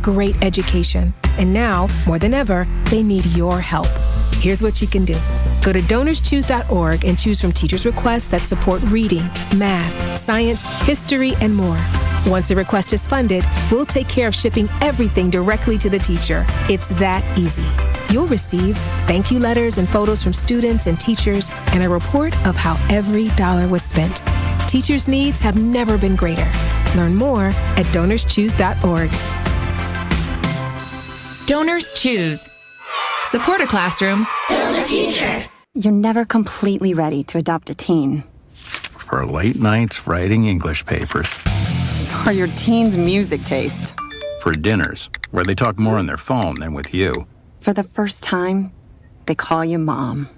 great education. And now, more than ever, they need your help. Here's what you can do. Go to DonorsChoose.org and choose from teachers' requests that support reading, math, science, history, and more. Once a request is funded, we'll take care of shipping everything directly to the teacher. It's that easy. You'll receive thank you letters and photos from students and teachers and a report of how every dollar was spent. Teachers' needs have never been greater. Learn more at DonorsChoose.org. Donors Choose. Support a classroom. Build a future. You're never completely ready to adopt a teen. For late nights writing English papers. For your teen's music taste. For dinners, where they talk more on their phone than with you. For the first time, they call you mom.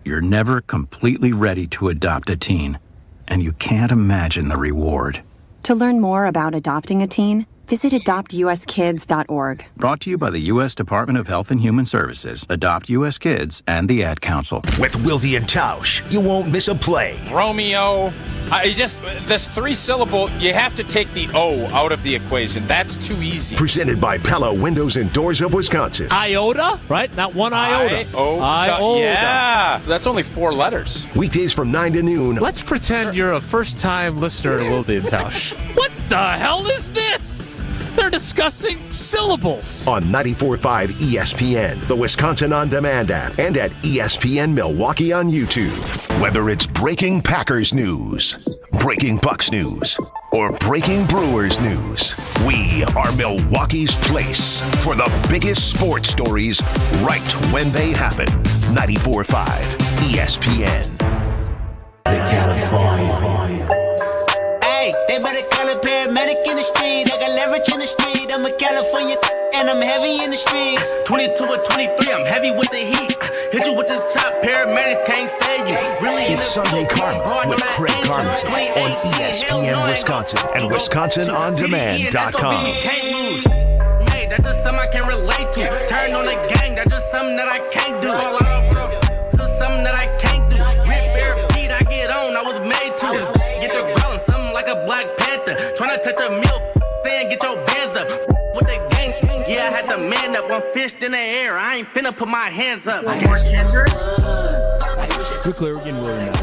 You're never completely ready to adopt a teen, and you can't imagine the reward. To learn more about adopting a teen, visit adoptuskids.org. Brought to you by the U.S. Department of Health and Human Services, Adopt U.S. Kids, and the Ad Council. With Wilde and Tausch, you won't miss a play. Romeo. This three-syllable, you have to take the O out of the equation. That's too easy. Presented by Pella Windows and Doors of Wisconsin. Iota, right? Not one iota. Iota. Yeah, that's only 4 letters. Weekdays from 9 to noon. Let's pretend you're a first-time listener to Wilde and Tausch. What the hell is this? They're discussing syllables. On 94.5 ESPN, the Wisconsin On Demand app, and at ESPN Milwaukee on YouTube. Whether it's breaking Packers news, breaking Bucks news, or breaking Brewers news, we are Milwaukee's place for the biggest sports stories right when they happen. 94.5 ESPN. California. Hey, they better call a paramedic in the street. I got leverage in the street. I'm a California and I'm heavy in the streets. 22 or 23, I'm heavy with the heat. Hit you with this top, paramedics can't save you. Really, it's Sunday Karma with Craig Karmazin on ESPN Wisconsin and WisconsinOnDemand.com. Hey, that's just something I can relate to. Turn on the gang, that's just something that I can't do. Just something that I can't do. Rip bear beat, I get on, I was made to. Get the growling, something like a Black Panther. Tryna touch a milk, then get your bands up. With the gang, yeah, I had to man up. One fist in the air, I ain't finna put my hands up. We're clear, we're getting William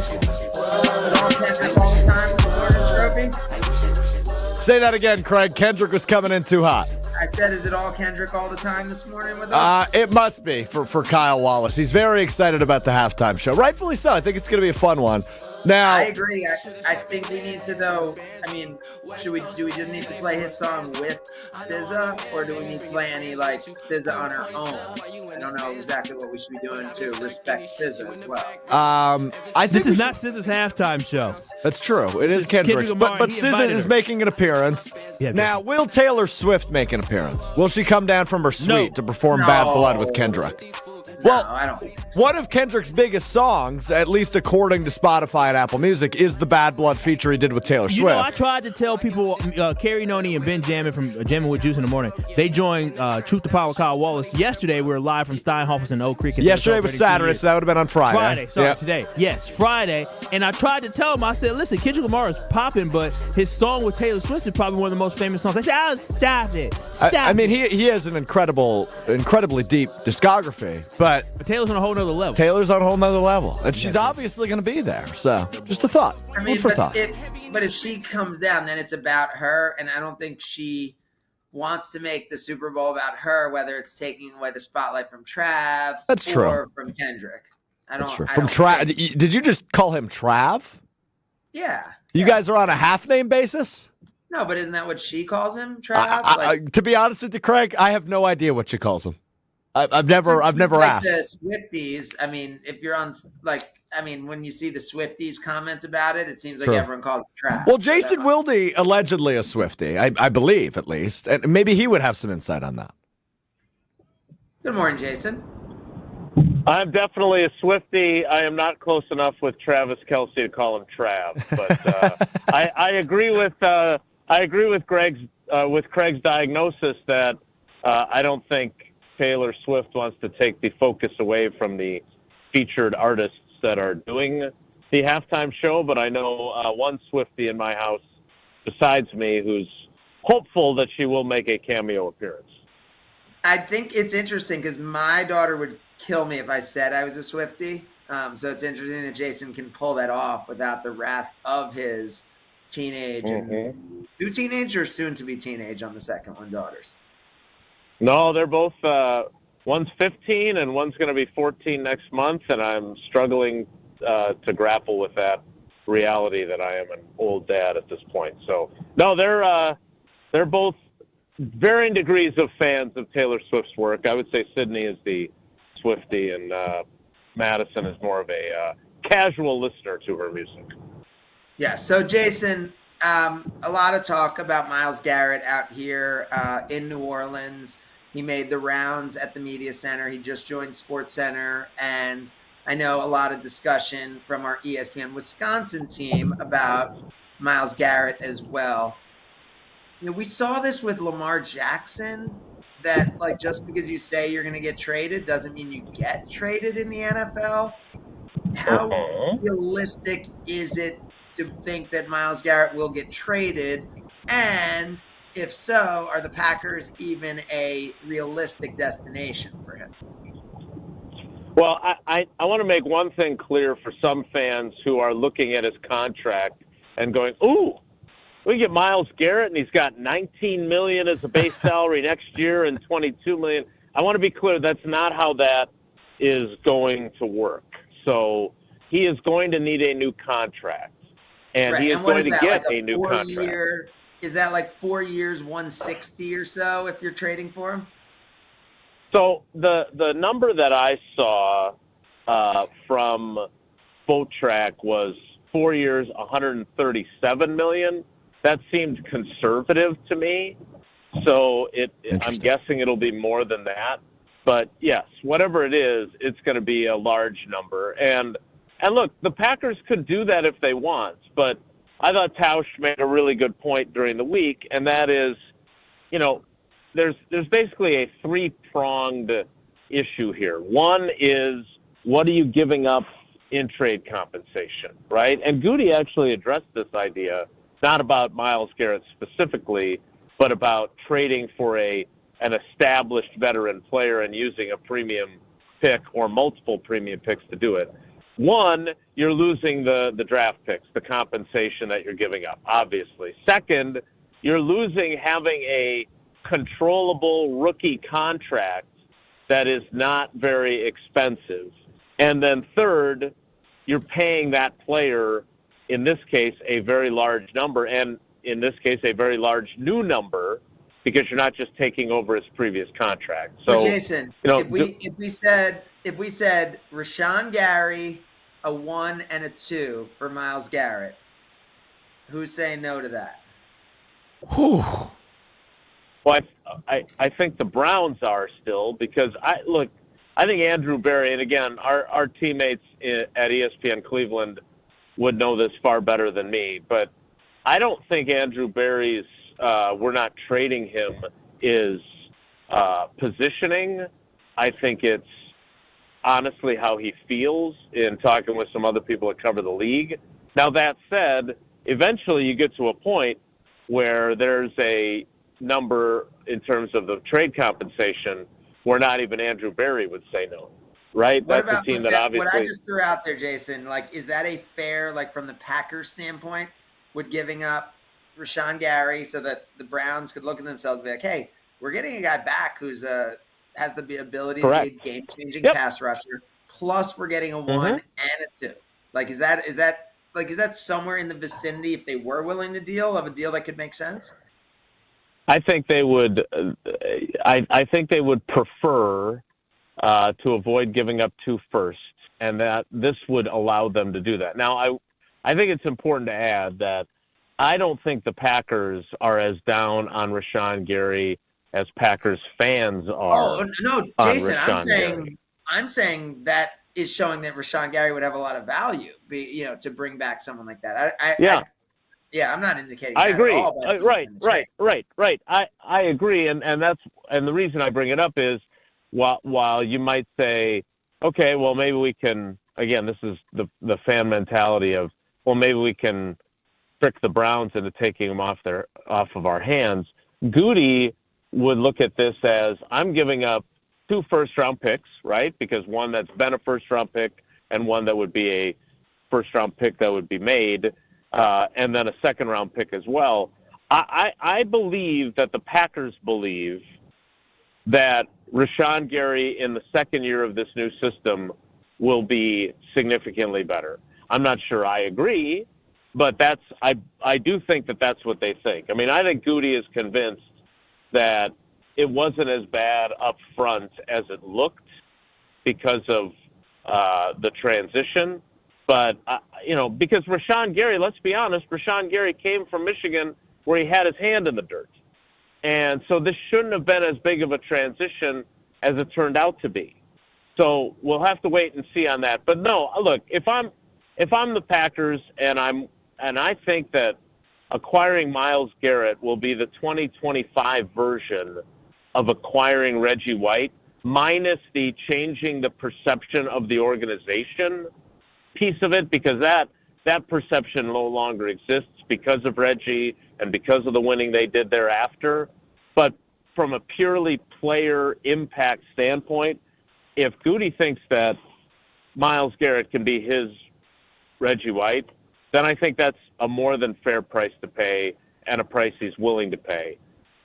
Say that again, Craig. Kendrick was coming in too hot. I said, is it all Kendrick all the time this morning with us? It must be for Kyle Wallace. He's very excited about the halftime show. Rightfully so. I think it's going to be a fun one. Now, I agree. I think we need to, though. I mean, do we just need to play his song with SZA, or do we need to play any like SZA on her own? I don't know exactly what we should be doing to respect SZA as well. I think this is not SZA's halftime show. That's true. It is Kendrick's, but SZA is making an appearance. Yeah, now, will Taylor Swift make an appearance? Will she come down from her suite to perform Bad Blood with Kendrick? Well, I don't think so. One of Kendrick's biggest songs, at least according to Spotify and Apple Music, is the Bad Blood feature he did with Taylor Swift. You know, I tried to tell people, Carrie Noni and Ben Jammin from Jammin' with Juice in the Morning, they joined Truth to Power with Kyle Wallace. Yesterday, we were live from Steinhoff's in Oak Creek. Yesterday was Saturday, so that would have been on Friday. Today. Yes, Friday. And I tried to tell him, I said, listen, Kendrick Lamar is popping, but his song with Taylor Swift is probably one of the most famous songs. They said, stop it. I mean, he has an incredibly deep discography, but Taylor's on a whole nother level. Taylor's on a whole nother level. And she's obviously going to be there. So, just a thought. I mean, Food for thought. But if she comes down, then it's about her, and I don't think she wants to make the Super Bowl about her, whether it's taking away the spotlight from Trav or from Kendrick. That's true. From Trav. Did you just call him Trav? Yeah. You guys are on a half-name basis? No, but isn't that what she calls him, Trav? To be honest with you, Craig, I have no idea what she calls him. I've never asked. The Swifties, I mean, if you're on, when you see the Swifties comment about it, it seems like everyone calls it Trav. Well, Jason Wilde, allegedly a Swiftie, I believe, at least. And maybe he would have some insight on that. Good morning, Jason. I'm definitely a Swiftie. I am not close enough with Travis Kelce to call him Trav. But I agree with Craig's diagnosis that I don't think Taylor Swift wants to take the focus away from the featured artists that are doing the halftime show, but I know one Swiftie in my house besides me who's hopeful that she will make a cameo appearance. I think it's interesting because my daughter would kill me if I said I was a Swiftie. So it's interesting that Jason can pull that off without the wrath of his teenage and new teenage or soon to be teenage on the second one, daughters. No, they're both. One's 15 and one's going to be 14 next month, and I'm struggling to grapple with that reality that I am an old dad at this point. So no, they're both varying degrees of fans of Taylor Swift's work. I would say Sydney is the Swiftie, and Madison is more of a casual listener to her music. Yeah. So Jason, a lot of talk about Myles Garrett out here in New Orleans. He made the rounds at the media center. He just joined SportsCenter, and I know a lot of discussion from our ESPN Wisconsin team about Myles Garrett as well. You know, we saw this with Lamar Jackson, that like just because you say you're going to get traded doesn't mean you get traded in the NFL. How realistic is it to think that Myles Garrett will get traded? And if so, are the Packers even a realistic destination for him? Well, I want to make one thing clear for some fans who are looking at his contract and going, ooh, we get Myles Garrett and he's got $19 million as a base salary next year and $22 million. I want to be clear, that's not how that is going to work. So he is going to need a new contract, and he is going to get a new contract. Is that like 4 years, 160 or so if you're trading for him? So the number that I saw from Spotrac was 4 years, $137 million. That seemed conservative to me. So I'm guessing it'll be more than that. But yes, whatever it is, it's going to be a large number. And look, the Packers could do that if they want, but I thought Tausch made a really good point during the week, and that is, you know, there's basically a three-pronged issue here. One is, what are you giving up in trade compensation, right? And Goody actually addressed this idea, not about Myles Garrett specifically, but about trading for an established veteran player and using a premium pick or multiple premium picks to do it. One, you're losing the draft picks, the compensation that you're giving up, obviously. Second, you're losing having a controllable rookie contract that is not very expensive. And then third, you're paying that player, in this case, a very large number, and in this case, a very large new number, because you're not just taking over his previous contract. So, Jason, you know, if we said Rashawn Gary, a 1 and a 2 for Myles Garrett, who's saying no to that? Whew. Well, I think the Browns are still, because I think Andrew Berry, and again, our teammates at ESPN Cleveland would know this far better than me, but I don't think Andrew Berry's we're not trading him is positioning. I think it's honestly how he feels in talking with some other people that cover the league. Now, that said, eventually you get to a point where there's a number in terms of the trade compensation where not even Andrew Berry would say no, right? That's a team that obviously... What I just threw out there, Jason, like, is that a fair, like, from the Packers standpoint, would giving up Rashawn Gary so that the Browns could look at themselves and be like, hey, we're getting a guy back who's has the ability to be a game-changing pass rusher, plus we're getting a 1 and a 2. Like, is that somewhere in the vicinity, if they were willing to deal, of a deal that could make sense? I think they would. I think they would prefer to avoid giving up 2 firsts, and that this would allow them to do that. Now, I think it's important to add that I don't think the Packers are as down on Rashawn Gary as Packers fans are. Oh no, Jason, I'm saying that is showing that Rashawn Gary would have a lot of value, to bring back someone like that. I'm not indicating. I agree. At all, Right. I agree, and the reason I bring it up is while you might say, okay, well maybe we can. Again, this is the fan mentality of, well, maybe we can trick the Browns into taking him off of our hands. Goody would look at this as, I'm giving up 2 first-round picks, right? Because one that's been a first-round pick and one that would be a first-round pick that would be made, and then a second-round pick as well. I believe that the Packers believe that Rashawn Gary in the second year of this new system will be significantly better. I'm not sure I agree, but I do think that that's what they think. I mean, I think Goody is convinced that it wasn't as bad up front as it looked because of the transition. But, because Rashawn Gary, let's be honest, Rashawn Gary came from Michigan where he had his hand in the dirt. And so this shouldn't have been as big of a transition as it turned out to be. So we'll have to wait and see on that. But no, look, if I'm the Packers and I think that acquiring Myles Garrett will be the 2025 version of acquiring Reggie White, minus the changing the perception of the organization piece of it, because that perception no longer exists because of Reggie and because of the winning they did thereafter. But from a purely player impact standpoint, if Goody thinks that Myles Garrett can be his Reggie White, then I think that's a more than fair price to pay and a price he's willing to pay.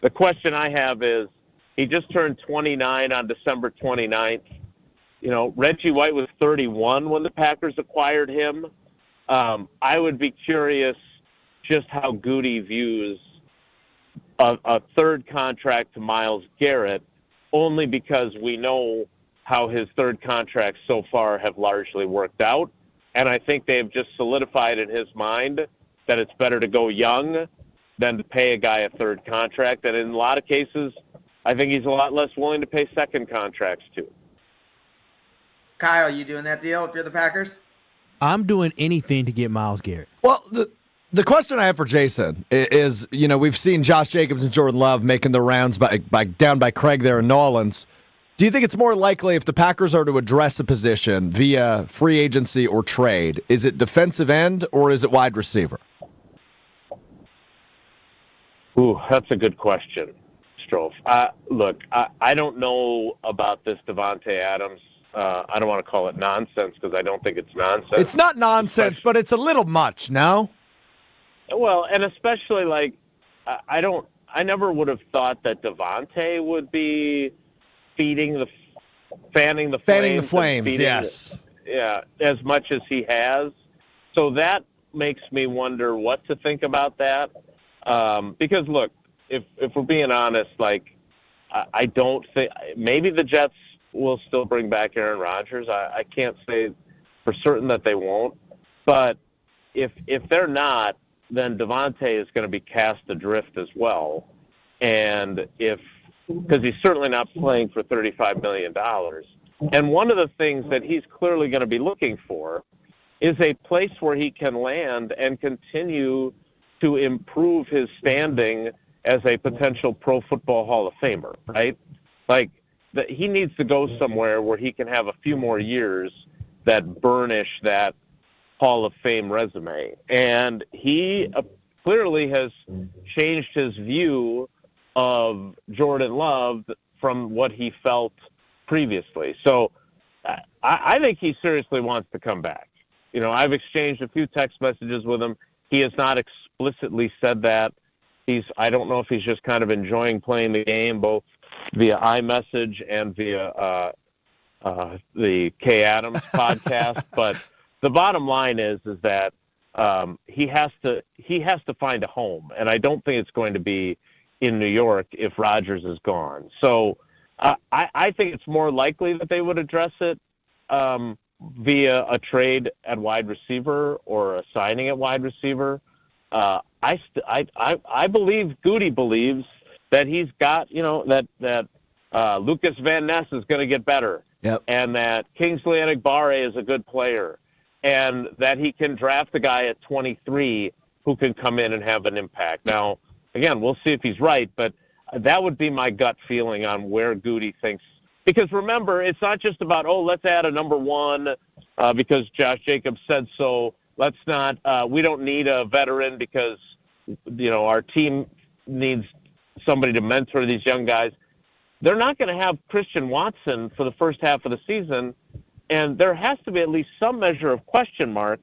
The question I have is, he just turned 29 on December 29th. Reggie White was 31 when the Packers acquired him. I would be curious just how Goody views a third contract to Myles Garrett, only because we know how his third contracts so far have largely worked out. And I think they've just solidified in his mind that it's better to go young than to pay a guy a third contract. And in a lot of cases, I think he's a lot less willing to pay second contracts too. Kyle, you doing that deal if you're the Packers? I'm doing anything to get Myles Garrett. Well, the question I have for Jason is, we've seen Josh Jacobs and Jordan Love making the rounds down by Craig there in New Orleans. Do you think it's more likely if the Packers are to address a position via free agency or trade, is it defensive end or is it wide receiver? Ooh, that's a good question, Strofe. Look, I don't know about this Davante Adams. I don't want to call it nonsense because I don't think it's nonsense. It's not nonsense, but it's a little much, no? Well, and especially I never would have thought that Davante would be fanning the flames, yes. Yeah, as much as he has. So that makes me wonder what to think about that. Because look, if we're being honest, I don't think maybe the Jets will still bring back Aaron Rodgers. I can't say for certain that they won't, but if they're not, then Davante is going to be cast adrift as well. And because he's certainly not playing for $35 million. And one of the things that he's clearly going to be looking for is a place where he can land and continue to improve his standing as a potential Pro Football Hall of Famer, right? He needs to go somewhere where he can have a few more years that burnish that Hall of Fame resume. And he clearly has changed his view of Jordan Love from what he felt previously. So I think he seriously wants to come back. I've exchanged a few text messages with him. He has not explicitly said that. I don't know if he's just kind of enjoying playing the game, both via iMessage and via the Kay Adams podcast. But the bottom line is that he has to find a home, and I don't think it's going to be in New York if Rodgers is gone. So I think it's more likely that they would address it via a trade at wide receiver or a signing at wide receiver. I believe Goody believes that he's got, that Lucas Van Ness is going to get better. Yep. And that Kingsley Enagbare is a good player, and that he can draft a guy at 23 who can come in and have an impact. Now, again, we'll see if he's right, but that would be my gut feeling on where Goody thinks. Because remember, it's not just about, let's add a number one because Josh Jacobs said so. Let's not, we don't need a veteran because, our team needs somebody to mentor these young guys. They're not going to have Christian Watson for the first half of the season, and there has to be at least some measure of question mark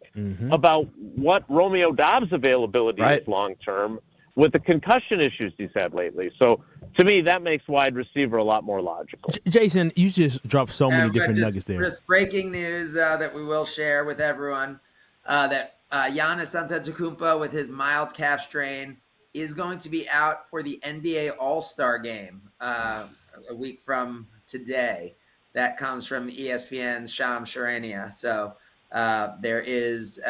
about what Romeo Dobbs' availability is long-term with the concussion issues he's had lately. So, to me, that makes wide receiver a lot more logical. Jason, you just dropped so many different nuggets there. Just breaking news that we will share with everyone that Giannis Antetokounmpo with his mild calf strain is going to be out for the NBA All-Star Game a week from today. That comes from ESPN's Shams Charania. So there is,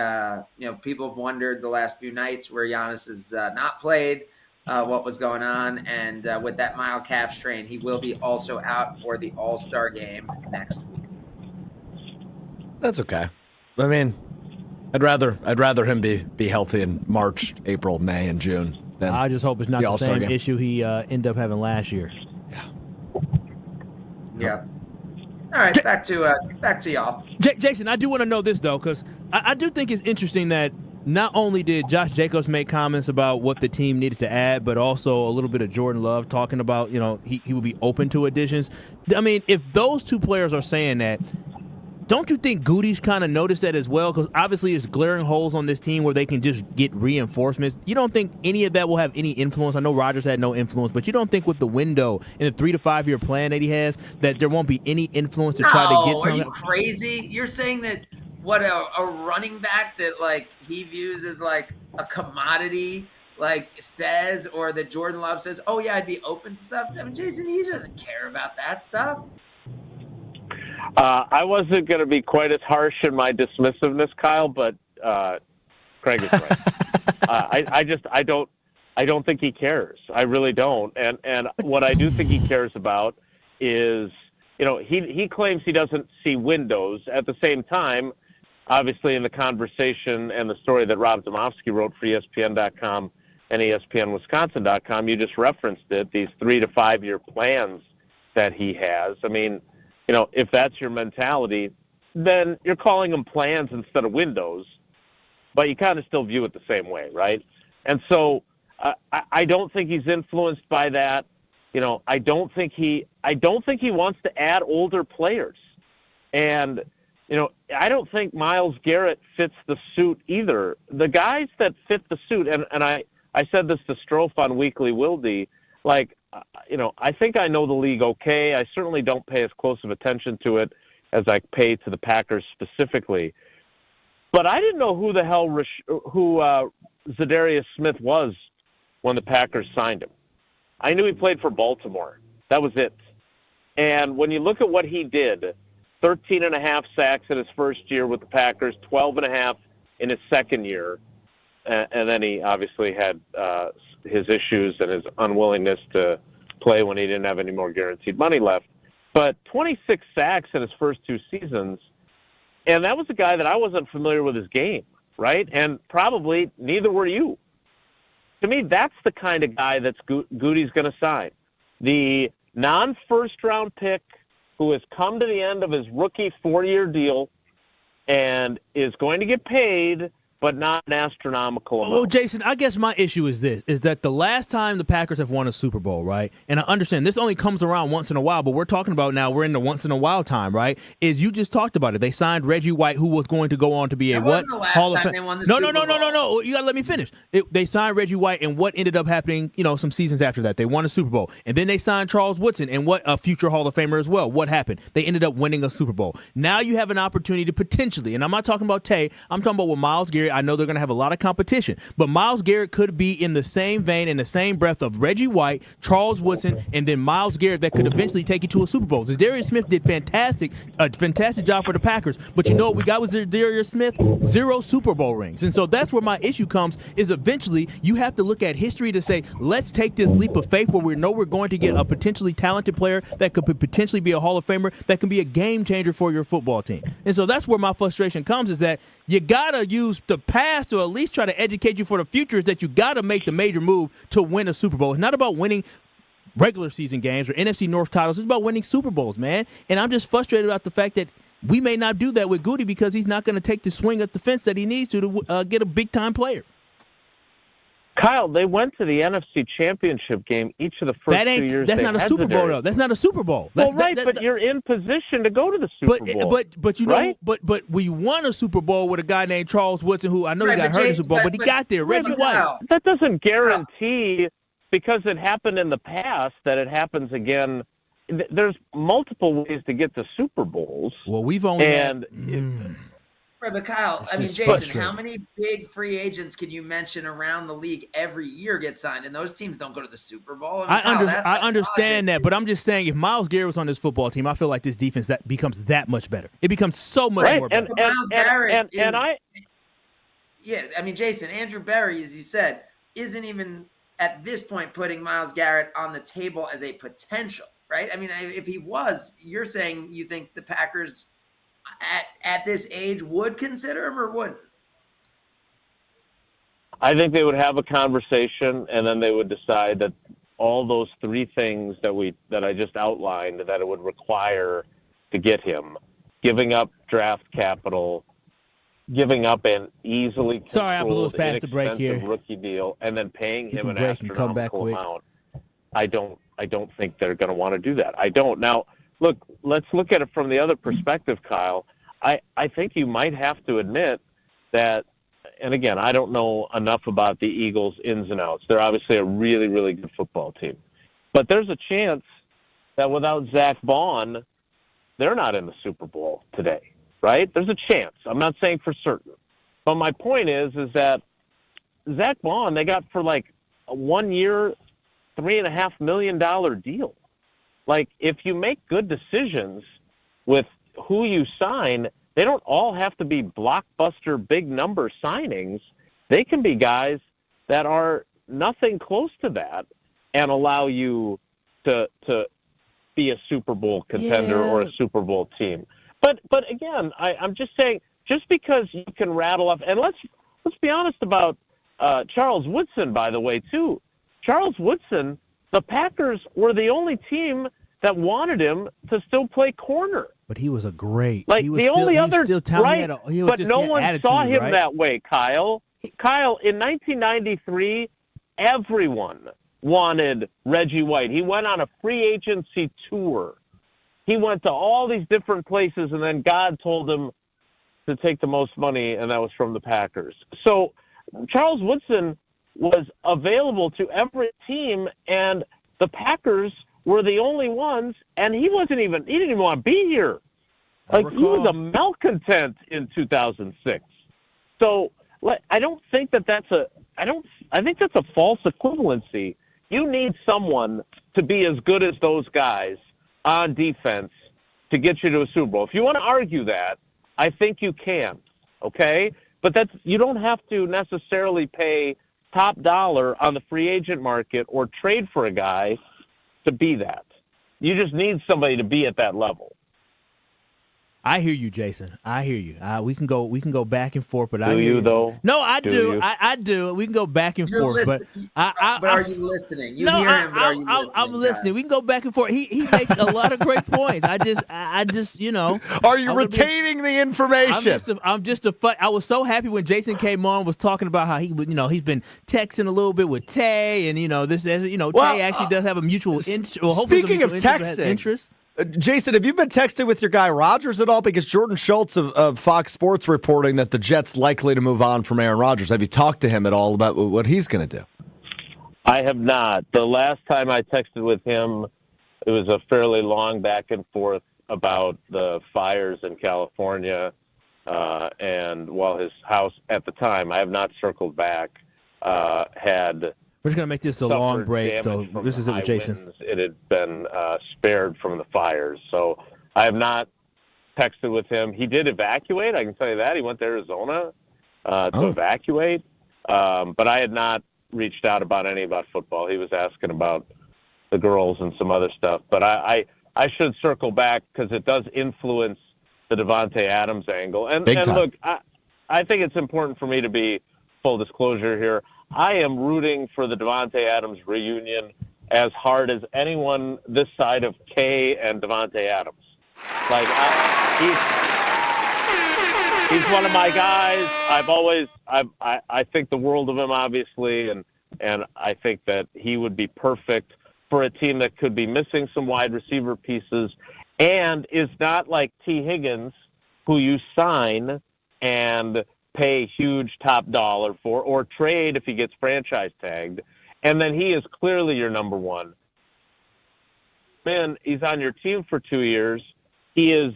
people have wondered the last few nights where Giannis has not played, what was going on. And with that mild calf strain, he will be also out for the All-Star Game next week. That's okay. I mean, I'd rather him be healthy in March, April, May, and June. Than I just hope it's not the same game. issue he ended up having last year. Yeah. All right, back to y'all. Jason, I do want to know this, though, because I do think it's interesting that not only did Josh Jacobs make comments about what the team needed to add, but also a little bit of Jordan Love talking about, he would be open to additions. I mean, if those two players are saying that, don't you think Goody's kind of noticed that as well? Because obviously it's glaring holes on this team where they can just get reinforcements. You don't think any of that will have any influence? I know Rodgers had no influence, but you don't think with the window and the 3 to 5 year plan that he has that there won't be any influence to try to get Are something? you crazy? You're saying that a running back that he views as a commodity says, or that Jordan Love says, oh yeah, I'd be open to stuff. I mean, Jason, he doesn't care about that stuff. I wasn't going to be quite as harsh in my dismissiveness, Kyle, but Craig is right. I don't think he cares. I really don't. And what I do think he cares about is, he claims he doesn't see windows. At the same time, obviously in the conversation and the story that Rob Domofsky wrote for ESPN.com and ESPNWisconsin.com, you just referenced it, these 3 to 5 year plans that he has. I mean, if that's your mentality, then you're calling them plans instead of windows, but you kind of still view it the same way, right? And so I don't think he's influenced by that. I don't think he wants to add older players. And, I don't think Myles Garrett fits the suit either. The guys that fit the suit, and I said this to Strofe on Weekly Wildy, I think I know the league okay. I certainly don't pay as close of attention to it as I pay to the Packers specifically. But I didn't know who the hell Zadarius Smith was when the Packers signed him. I knew he played for Baltimore. That was it. And when you look at what he did, 13.5 sacks in his first year with the Packers, 12.5 in his second year, and then he obviously had his issues and his unwillingness to play when he didn't have any more guaranteed money left. But 26 sacks in his first 2 seasons, and that was a guy that I wasn't familiar with his game, right? And probably neither were you. To me, that's the kind of guy that's Goody's going to sign. The non-first-round pick who has come to the end of his rookie 4-year deal and is going to get paid, but not an astronomical amount. Well, Jason, I guess my issue is this, is that the last time the Packers have won a Super Bowl, right, and I understand this only comes around once in a while, but we're talking about now we're in the once in a while time, right, is you just talked about it. they signed Reggie White, who was going to go on to be Hall of Fame. No. You got to let me finish. They signed Reggie White, and what ended up happening, some seasons after that? They won a Super Bowl. And then they signed Charles Woodson, and what a future Hall of Famer as well. What happened? They ended up winning a Super Bowl. Now you have an opportunity to potentially, and I'm not talking about Tay, I'm talking about with Myles Garrett. I know they're going to have a lot of competition, but Myles Garrett could be in the same vein, in the same breath of Reggie White, Charles Woodson, and then Myles Garrett that could eventually take you to a Super Bowl. Zadarius Smith did a fantastic job for the Packers, but you know what we got with Zadarius Smith? 0 Super Bowl rings. And so that's where my issue comes, is eventually you have to look at history to say, let's take this leap of faith where we know we're going to get a potentially talented player that could potentially be a Hall of Famer, that can be a game changer for your football team. And so that's where my frustration comes, is that you got to use the past to at least try to educate you for the future, is that you got to make the major move to win a Super Bowl. It's not about winning regular season games or NFC North titles. It's about winning Super Bowls, man. And I'm just frustrated about the fact that we may not do that with Goody, because he's not going to take the swing at the fence that he needs to get a big-time player. Kyle, they went to the NFC Championship game each of the first 2 years. That's not a Super Bowl, though. That's not a Super Bowl. But you're in position to go to the Super Bowl. But you know, right? but we won a Super Bowl with a guy named Charles Woodson, who I know he got hurt in the Super Bowl, but he got there. Reggie White. That doesn't guarantee, because it happened in the past, that it happens again. There's multiple ways to get to Super Bowls. Well, we've only Right, but Kyle, I mean, Jason, how many big free agents can you mention around the league every year get signed? And those teams don't go to the Super Bowl. I understand that, but I'm just saying, if Myles Garrett was on this football team, I feel like this defense becomes that much better. It becomes so much more better. Myles Garrett I mean, Jason, Andrew Berry, as you said, isn't even at this point putting Myles Garrett on the table as a potential, right? I mean, if he was, you're saying you think the Packers at this age would consider him or wouldn't? I think they would have a conversation, and then they would decide that all those three things that I just outlined that it would require to get him, giving up draft capital, giving up an easily controlled, inexpensive rookie deal, and then paying him an astronomical amount. I don't think they're going to want to do that. I don't. Now, look, let's look at it from the other perspective, Kyle. I think you might have to admit that, and again, I don't know enough about the Eagles' ins and outs. They're obviously a really, really good football team. But there's a chance that without Zach Bond, they're not in the Super Bowl today, right? There's a chance. I'm not saying for certain. But my point is that Zach Bond, they got for like a 1 year, $3.5 million deal. Like, if you make good decisions with who you sign, they don't all have to be blockbuster, big number signings. They can be guys that are nothing close to that and allow you to be a Super Bowl contender or a Super Bowl team. But again, I'm just saying, just because you can rattle off, and let's be honest about Charles Woodson, by the way, too. Charles Woodson, the Packers were the only team that wanted him to still play corner. But he was a great. Like, the only other, right? But no one attitude, saw him right? that way, Kyle. Kyle, in 1993, everyone wanted Reggie White. He went on a free agency tour. He went to all these different places, and then God told him to take the most money, and that was from the Packers. So Charles Woodson was available to every team, and the Packers were the only ones, and he didn't even want to be here. Like, he was a malcontent in 2006. So I don't think that's I think that's a false equivalency. You need someone to be as good as those guys on defense to get you to a Super Bowl. If you want to argue that, I think you can, okay? But you don't have to necessarily pay top dollar on the free agent market or trade for a guy to be that. You just need somebody to be at that level. I hear you, Jason. I hear you. We can go back and forth, but do you though? No, I do. I do. We can go back and forth, but are you listening? You hear him, but are you listening? I'm listening. We can go back and forth. He makes a lot of great points. I just, you know. Are you retaining the information? I was so happy when Jason came on, was talking about how he's been texting a little bit with Tay, and Tay actually does have a mutual interest. Speaking of texting. Jason, have you been texting with your guy Rodgers at all? Because Jordan Schultz of Fox Sports reporting that the Jets likely to move on from Aaron Rodgers. Have you talked to him at all about what he's going to do? I have not. The last time I texted with him, it was a fairly long back and forth about the fires in California, and while his house at the time, I have not circled back, had... We're just going to make this a long break, so this is it with Jason. Winds. It had been spared from the fires. So I have not texted with him. He did evacuate, I can tell you that. He went to Arizona to evacuate. But I had not reached out about football. He was asking about the girls and some other stuff. But I should circle back because it does influence the Davante Adams angle. And look, I think it's important for me to be full disclosure here. I am rooting for the Davante Adams reunion as hard as anyone this side of Kay and Davante Adams. Like, he's one of my guys. I think the world of him, obviously, and and I think that he would be perfect for a team that could be missing some wide receiver pieces and is not like T. Higgins, who you sign and pay huge top dollar for, or trade if he gets franchise tagged, and then he is clearly your number one. Man, he's on your team for 2 years. He is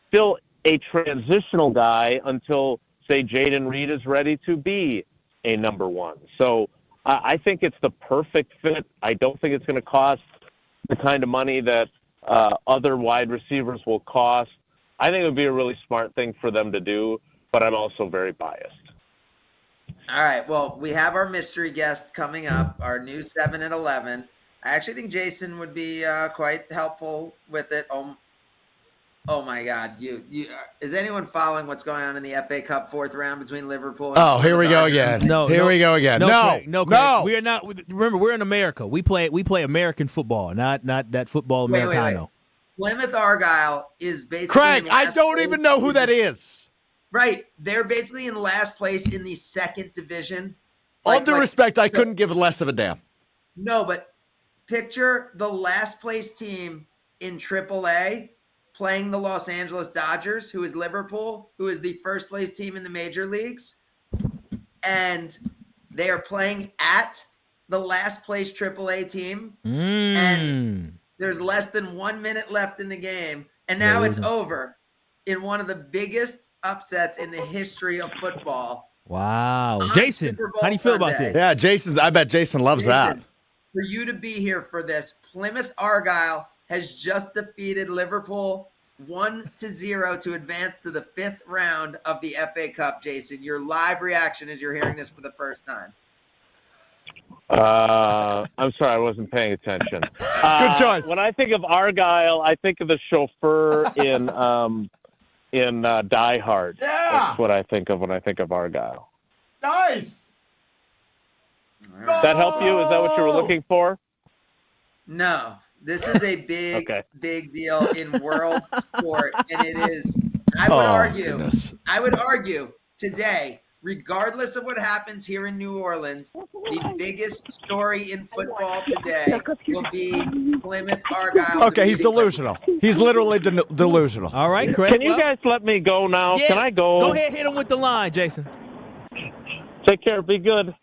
still a transitional guy until, say, Jaden Reed is ready to be a number one. So I think it's the perfect fit. I don't think it's going to cost the kind of money that other wide receivers will cost. I think it would be a really smart thing for them to do, but I'm also very biased. All right. Well, we have our mystery guest coming up, our new 7 and 11. I actually think Jason would be quite helpful with it. Oh my God! You is anyone following what's going on in the FA Cup fourth round between Liverpool? And here we go again. Here we go again. No, Craig. We are not. Remember, we're in America. We play American football, not that football Americano. Wait. Plymouth Argyle is basically Craig. I don't even know who that is. Right, they're basically in last place in the second division. All due respect, I couldn't give less of a damn. No, but picture the last place team in AAA playing the Los Angeles Dodgers, who is Liverpool, who is the first place team in the major leagues. And they are playing at the last place AAA team. And there's less than 1 minute left in the game. And now it's over in one of the biggest upsets in the history of football. Wow. Jason, how do you feel about this? Yeah, I bet Jason loves that. For you to be here for this, Plymouth Argyle has just defeated Liverpool 1-0 to advance to the fifth round of the FA Cup. Jason, your live reaction as you're hearing this for the first time. I'm sorry, I wasn't paying attention. Good choice. When I think of Argyle, I think of the chauffeur in Die Hard. Yeah. That's what I think of when I think of Argyle. Nice. Does that help you? Is that what you were looking for? No. This is a big, big deal in world sport, and it is. I would argue today, regardless of what happens here in New Orleans, the biggest story in football today will be Plymouth Argyle. Okay, he's delusional. He's literally delusional. All right, Craig. Can you guys let me go now? Yeah, can I go? Go ahead, hit him with the line, Jason. Take care. Be good.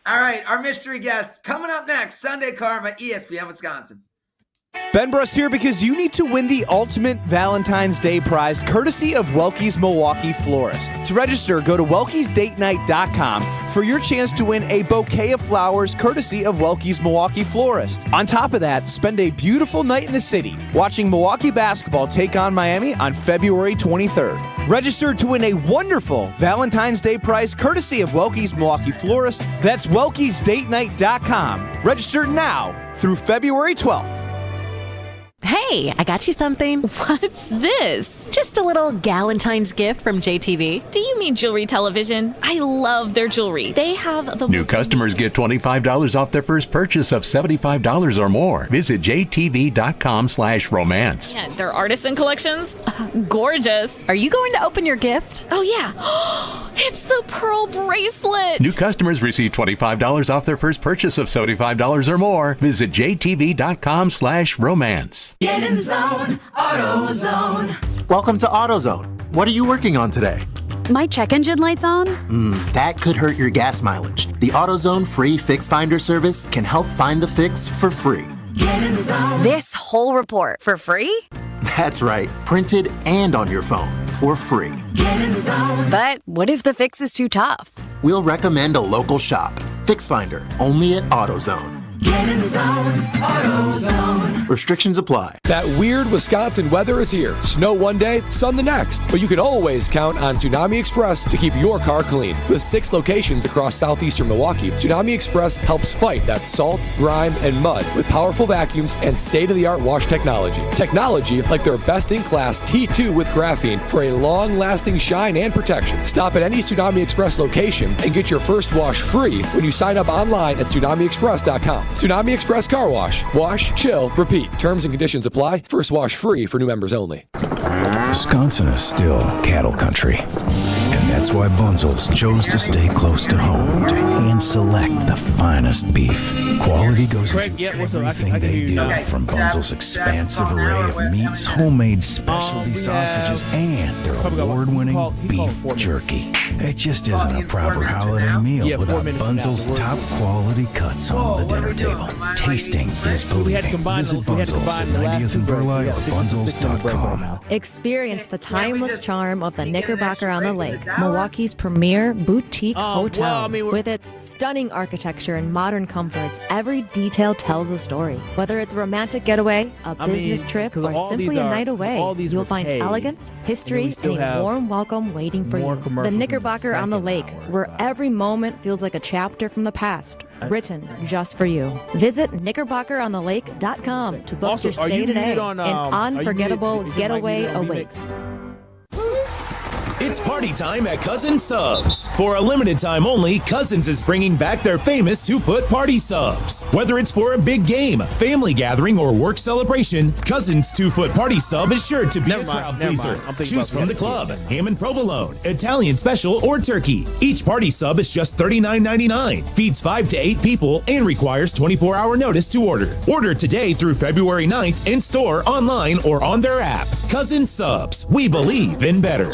All right, our mystery guest coming up next, Sunday Karma, ESPN Wisconsin. Ben Brust here because you need to win the ultimate Valentine's Day prize courtesy of Welke's Milwaukee Florist. To register, go to welkesdatenight.com for your chance to win a bouquet of flowers courtesy of Welke's Milwaukee Florist. On top of that, spend a beautiful night in the city watching Milwaukee basketball take on Miami on February 23rd. Register to win a wonderful Valentine's Day prize courtesy of Welke's Milwaukee Florist. That's welkesdatenight.com. Register now through February 12th. Hey, I got you something. What's this? Just a little Galentine's gift from JTV. Do you mean jewelry television? I love their jewelry. They have the New customers get $25 off their first purchase of $75 or more. Visit jtv.com/romance. Yeah, their artisan collections, gorgeous. Are you going to open your gift? Oh, yeah. It's the pearl bracelet. New customers receive $25 off their first purchase of $75 or more. Visit jtv.com/romance. Get in zone, AutoZone. Welcome to AutoZone. What are you working on today? My check engine light's on? That could hurt your gas mileage. The AutoZone free Fix Finder service can help find the fix for free. Get in zone. This whole report for free? That's right, printed and on your phone for free. Get in zone. But what if the fix is too tough? We'll recommend a local shop. Fix Finder, only at AutoZone. Get in zone, AutoZone. Restrictions apply. That weird Wisconsin weather is here. Snow one day, sun the next. But you can always count on Tsunami Express to keep your car clean. With 6 locations across southeastern Milwaukee, Tsunami Express helps fight that salt, grime, and mud with powerful vacuums and state-of-the-art wash technology. Technology like their best-in-class T2 with graphene for a long-lasting shine and protection. Stop at any Tsunami Express location and get your first wash free when you sign up online at TsunamiExpress.com. Tsunami Express Car Wash. Wash, chill, repeat. Terms and conditions apply. First wash free for new members only. Wisconsin is still cattle country. And that That's why Bunzel's chose to stay close to home to hand select the finest beef. Quality goes into everything they do, from Bunzel's expansive array of meats, homemade specialty sausages, and their award-winning beef jerky. It just isn't a proper holiday meal without Bunzel's top-quality cuts on the dinner table. Tasting is believing. Visit Bunzel's at 90th and Burleigh or bunzels.com. Experience the timeless charm of the Knickerbocker on the Lake, Milwaukee's premier boutique hotel. With its stunning architecture and modern comforts, every detail tells a story. Whether it's a romantic getaway, a business trip, or simply a night away, you'll find elegance, history, and a warm welcome waiting for you. The Knickerbocker on the Lake, where every moment feels like a chapter from the past, written just for you. Visit knickerbockeronthelake.com to book your stay today. An unforgettable getaway awaits. It's party time at Cousins Subs. For a limited time only, Cousins is bringing back their famous 2-foot party subs. Whether it's for a big game, family gathering, or work celebration, Cousins 2-foot party sub is sure to be a crowd pleaser. Choose from the club, ham and provolone, Italian special, or turkey. Each party sub is just $39.99, feeds 5 to 8 people, and requires 24-hour notice to order. Order today through February 9th in store, online, or on their app. Cousins Subs. We believe in better.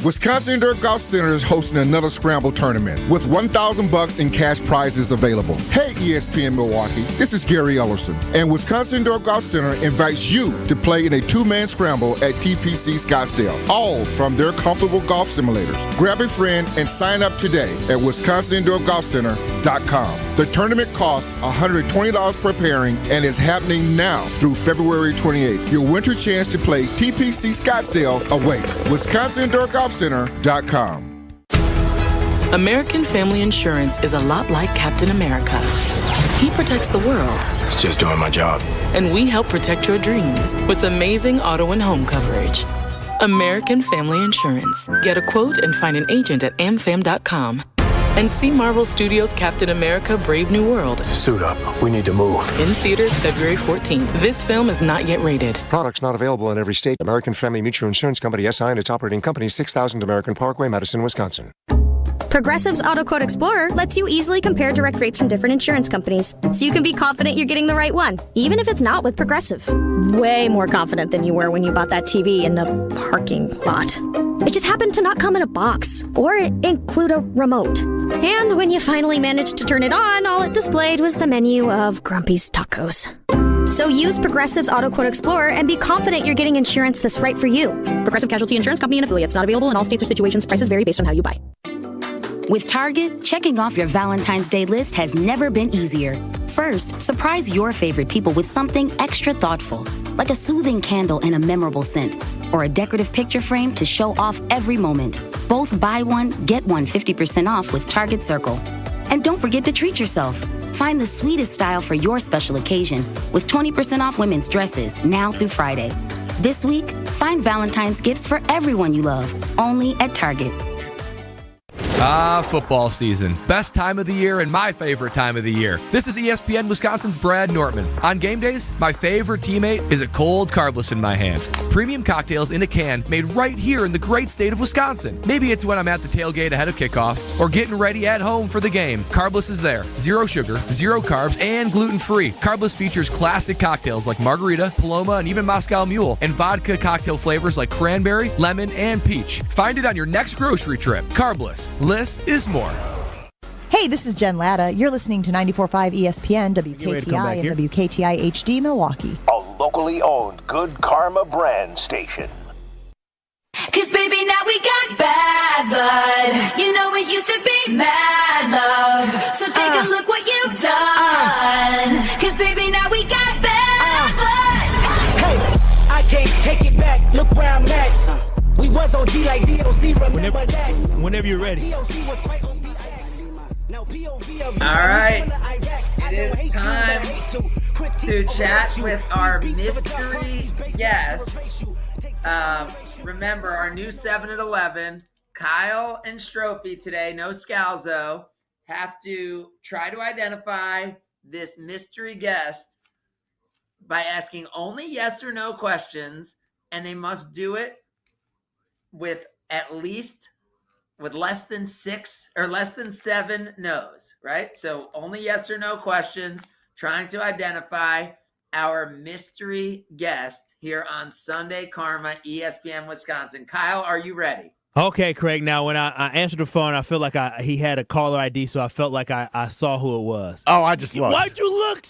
Wisconsin Indoor Golf Center is hosting another Scramble tournament with $1,000 in cash prizes available. Hey ESPN Milwaukee, this is Gary Ellerson, and Wisconsin Indoor Golf Center invites you to play in a 2-man scramble at TPC Scottsdale, all from their comfortable golf simulators. Grab a friend and sign up today at wisconsinindoorgolfcenter.com. The tournament costs $120 per pairing and is happening now through February 28th. Your winter chance to play TPC Scottsdale awaits. wisconsinindoorgolfcenter.com. American Family Insurance is a lot like Captain America. He protects the world. It's just doing my job. And we help protect your dreams with amazing auto and home coverage. American Family Insurance. Get a quote and find an agent at amfam.com. And see Marvel Studios' Captain America Brave New World. Suit up. We need to move. In theaters February 14th. This film is not yet rated. Products not available in every state. American Family Mutual Insurance Company, SI, and its operating company, 6000 American Parkway, Madison, Wisconsin. Progressive's Auto Quote Explorer lets you easily compare direct rates from different insurance companies, so you can be confident you're getting the right one, even if it's not with Progressive. Way more confident than you were when you bought that TV in a parking lot. It just happened to not come in a box, or include a remote. And when you finally managed to turn it on, all it displayed was the menu of Grumpy's Tacos. So use Progressive's Auto Quote Explorer and be confident you're getting insurance that's right for you. Progressive Casualty Insurance Company and affiliates. Not available in all states or situations. Prices vary based on how you buy. With Target, checking off your Valentine's Day list has never been easier. First, surprise your favorite people with something extra thoughtful, like a soothing candle and a memorable scent, or a decorative picture frame to show off every moment. Both buy one, get one 50% off with Target Circle. And don't forget to treat yourself. Find the sweetest style for your special occasion with 20% off women's dresses now through Friday. This week, find Valentine's gifts for everyone you love, only at Target. Football season. Best time of the year and my favorite time of the year. This is ESPN Wisconsin's Brad Nortman. On game days, my favorite teammate is a cold carbless in my hand. Premium cocktails in a can made right here in the great state of Wisconsin. Maybe it's when I'm at the tailgate ahead of kickoff or getting ready at home for the game. Carbless is there. 0 sugar, 0 carbs, and gluten-free. Carbless features classic cocktails like margarita, Paloma, and even Moscow Mule, and vodka cocktail flavors like cranberry, lemon, and peach. Find it on your next grocery trip. Carbless. Less is more. Hey, this is Jen Latta. You're listening to 94.5 ESPN, WKTI, and WKTI HD Milwaukee. A locally owned Good Karma brand station. Cause baby, now we got bad blood. You know it used to be mad love. So take a look what you've done. Cause baby, now we got bad blood. Hey, I can't take it back. Look where I'm at. We was OG like DOC, remember that. Whenever you're ready. All right, it is time to chat with our mystery guest. Remember, our new 7 at 11, Kyle and Strophy today, no Scalzo, have to try to identify this mystery guest by asking only yes or no questions, and they must do it with at least with less than 6 or less than 7 no's, right? So only yes or no questions, trying to identify our mystery guest here on Sunday Karma, ESPN Wisconsin. Kyle, are you ready? Okay, Craig. Now, when I answered the phone, I feel like he had a caller ID, so I felt like I saw who it was. Oh, I just looked. Why'd you look?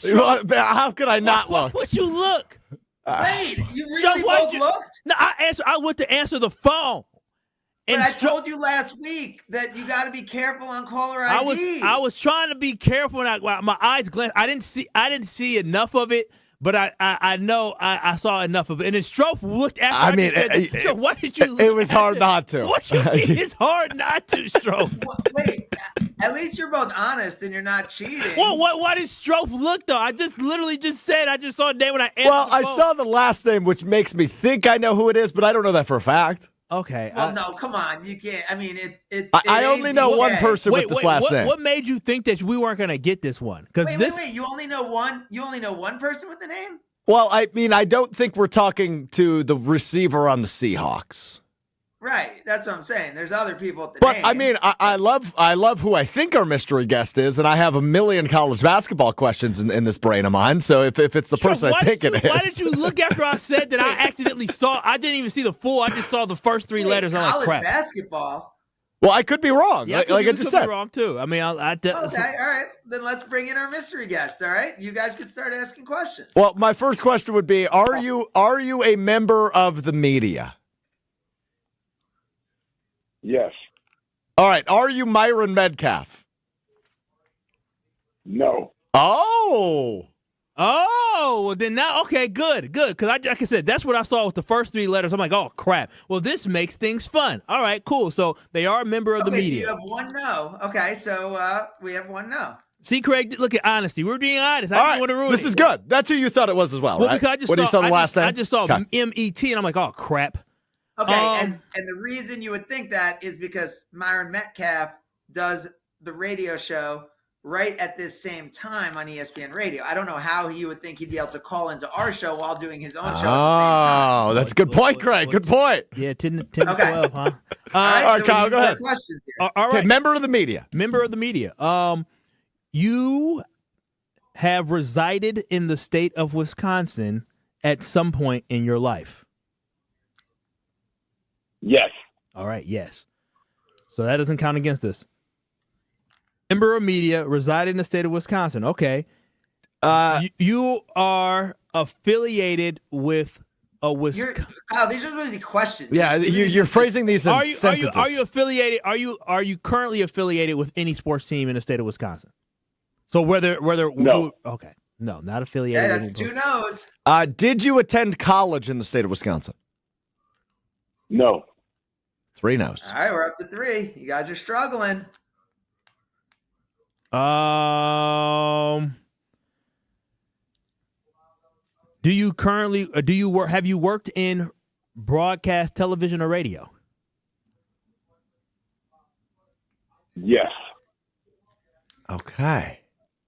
How could I not look? Why'd you look? Wait, you really both looked? No, I went to answer the phone. But I told you last week that you got to be careful on caller ID. I was trying to be careful, and my eyes glanced. I didn't see enough of it, but I know I saw enough of it. And then Strofe looked after. So why did you look? It was hard not to. What you mean? It's hard not to, Strofe. Wait, at least you're both honest and you're not cheating. Well, why did Strofe look though? I just literally said I just saw a name when I answered. Well, I saw the last name, which makes me think I know who it is, but I don't know that for a fact. Okay. Well, no, come on. You can't. I mean, I only know one person with this last name. What made you think that we weren't going to get this one? Wait. You only know one. You only know one person with the name. Well, I mean, I don't think we're talking to the receiver on the Seahawks. Right. That's what I'm saying. There's other people with the But name. I mean, I love who I think our mystery guest is, and I have a million college basketball questions in this brain of mine. So if it's the person I think it is. Why did you look after I said that I accidentally saw? I didn't even see the full. I just saw the first 3 letters. I'm like, crap. College basketball. Well, I could be wrong. Yeah, like I just said. Be wrong too. I mean, okay, all right. Then let's bring in our mystery guest. All right, you guys can start asking questions. Well, my first question would be: Are you a member of the media? Yes. All right. Are you Myron Metcalf? No. Oh. Well, then now, okay, good. Because like I said, that's what I saw with the first 3 letters. I'm like, oh, crap. Well, this makes things fun. All right, cool. So they are a member of the media. So you have 1 no. Okay, so we have 1 no. See, Craig, look at honesty. We're being honest. All right, this is good. That's who you thought it was as well, right? Because when you saw the last name? I just saw M-E-T, and I'm like, oh, crap. Okay, and the reason you would think that is because Myron Metcalf does the radio show right at this same time on ESPN Radio. I don't know how he would think he'd be able to call into our show while doing his own show at the same time. Oh, that's a good point, Craig. Good point. Yeah, 10 to 12, huh? All right, Kyle, go ahead. Questions here. All right. Okay, member of the media. Member of the media. You have resided in the state of Wisconsin at some point in your life. Yes. All right, yes. So that doesn't count against us. Member of media, reside in the state of Wisconsin. Okay. You are affiliated with a Wisconsin. Kyle, these are really questions. Yeah, you're phrasing these in sentences. Are you affiliated? Are you currently affiliated with any sports team in the state of Wisconsin? So whether no. Okay. No, not affiliated. Yeah, that's 2 no's. Did you attend college in the state of Wisconsin? No. 3 no's. All right, we're up to 3. You guys are struggling. Do you currently have you worked in broadcast television or radio? Yes. Okay.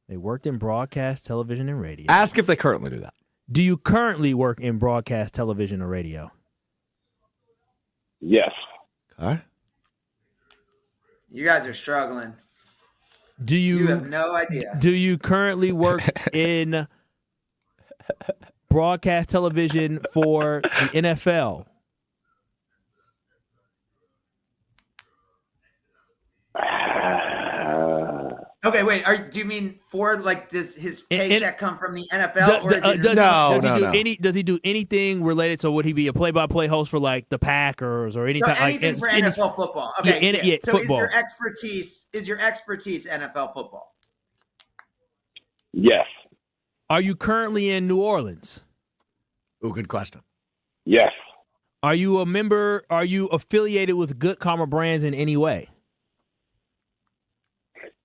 They worked in broadcast television and radio. Ask if they currently do that. Do you currently work in broadcast television or radio? Yes. Okay. You guys are struggling. Do you have no idea. Do you currently work in broadcast television for the NFL? Okay, wait. Do you mean does his paycheck come from the NFL or is it does he do anything related? So would he be a play-by-play host for like the Packers or any kind anything for NFL football? Okay, so football. Is your expertise NFL football? Yes. Are you currently in New Orleans? Oh, good question. Yes. Are you a member? Are you affiliated with Good Karma Brands in any way?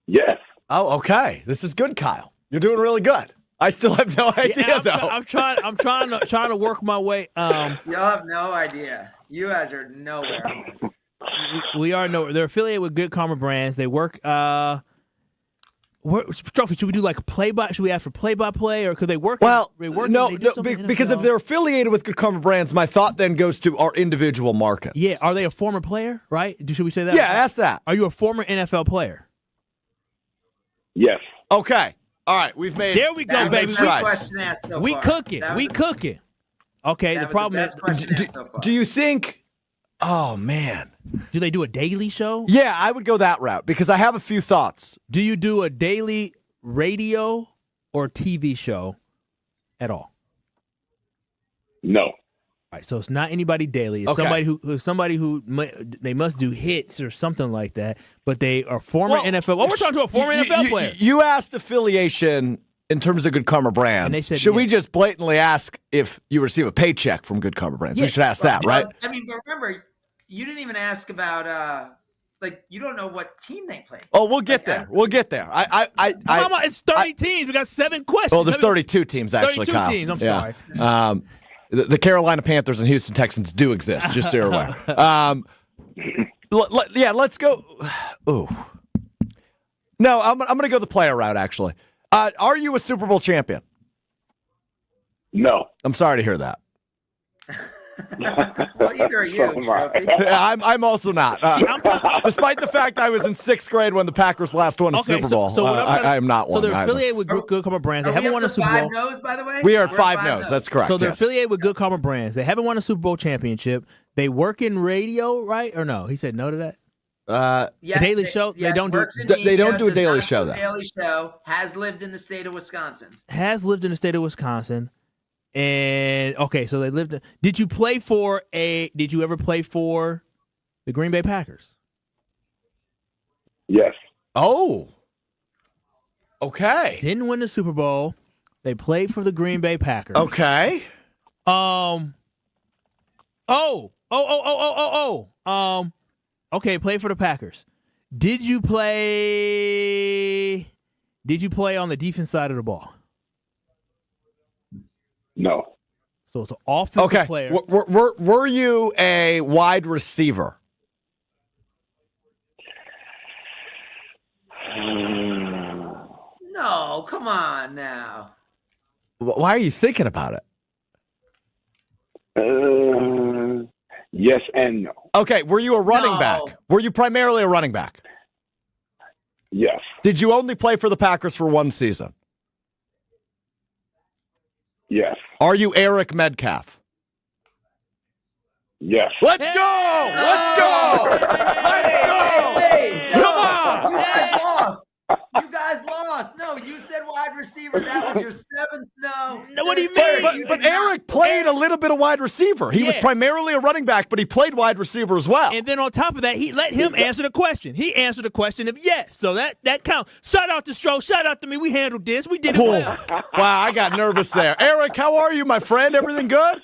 Yes. Oh, okay. This is good, Kyle. You're doing really good. I still have no idea, though. I'm trying to work my way. Y'all have no idea. You guys are nowhere on this. We are nowhere. They're affiliated with Good Karma Brands. They work. Trophy, should we do like play-by? Should we ask for play-by-play, or could they work? Well, no, because if they're affiliated with Good Karma Brands, my thought then goes to our individual markets. Yeah, are they a former player? Right? Should we say that? Yeah, ask that. Are you a former NFL player? Yes. Okay. All right. We've made. There we go, baby. We far. cooking. We cooking. Okay. The problem is, do you think? Oh man. Do they do a daily show? Yeah, I would go that route because I have a few thoughts. Do you do a daily radio or TV show at all? No. All right, so it's not anybody daily. It's Okay. somebody who they must do hits or something like that. But they are former NFL. Well, we're talking to a former NFL player. You asked affiliation in terms of Good Karma Brands. And they said should we yes. just blatantly ask if you receive a paycheck from Good Karma Brands? We should ask that, right? I mean, but remember, you didn't even ask about you don't know what team they play. Oh, we'll get there. We'll get there. It's 30 teams. We got 7 questions. Well, there's 32 teams actually. 32 Kyle. teams. I'm Yeah. sorry. The Carolina Panthers and Houston Texans do exist, just so you're aware. Let's go. Ooh. No, I'm going to go the player route, actually. Are you a Super Bowl champion? No. I'm sorry to hear that. Well, either are you, Trophy. I'm also not. Despite the fact I was in 6th grade when the Packers last won a Super Bowl, I am not one. So they're affiliated with Good Karma Brands. They haven't won a Super Bowl. 5 no's, by the way? We are at 5 no's. That's correct. So they're yes. affiliated with Good Karma Brands. They haven't won a Super Bowl championship. They work in radio, right? Or no? He said no to that. Yes, Daily Show. Yes, they don't do. works in media, they don't do a does Daily not Show, do a though. Daily Show has lived in the state of Wisconsin. Has lived in the state of Wisconsin. And okay, so they lived. Did you ever play for the Green Bay Packers? Yes. Oh. Okay. Didn't win the Super Bowl. They played for the Green Bay Packers. Okay. Okay, played for the Packers. Did you play on the defense side of the ball? No. So it's an offensive player. Were you a wide receiver? No, come on now. Why are you thinking about it? Yes and no. Okay, were you a running back? Were you primarily a running back? Yes. Did you only play for the Packers for 1 season? Yes. Are you Eric Metcalf? Yes. Let's go! Let's go! Let's go! Come on! You guys lost. You guys lost. No, you said wide receiver. That was your 7th no. No, what do you mean? But Eric played a little bit of wide receiver. He was primarily a running back, but he played wide receiver as well. And then on top of that, he let him answer the question. He answered the question of yes. So that counts. Shout out to Stroh. Shout out to me. We handled this. We did it well. Wow, I got nervous there. Eric, how are you, my friend? Everything good?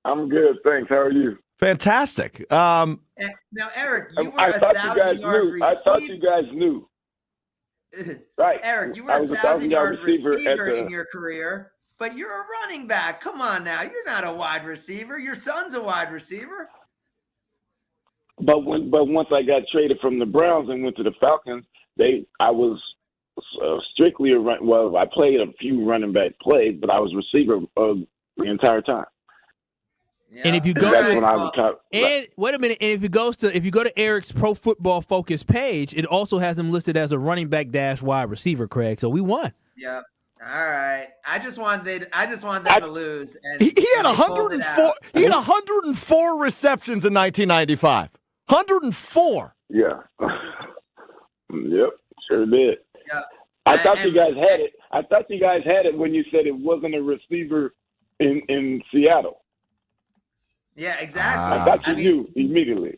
I'm good, thanks. How are you? Fantastic. Now, Eric, you were I thought you guys 1,000-yard knew. I thought you guys knew. Right. Eric, you were I a was 1,000-yard receiver at in your career, but you're a running back. Come on now. You're not a wide receiver. Your son's a wide receiver. But once I got traded from the Browns and went to the Falcons, I was strictly a run. Well, I played a few running back plays, but I was receiver the entire time. And if you go wait a minute, and if you go to Eric's Pro Football Focus page, it also has him listed as a running back -- wide receiver, Craig. So we won. Yep. All right. I just want them to lose. And he had 104. He had 104 receptions in 1995. 104. Yeah. Yep. Sure did. Yep. I thought you guys had it. I thought you guys had it when you said it wasn't a receiver in Seattle. Yeah, exactly. I thought you knew immediately.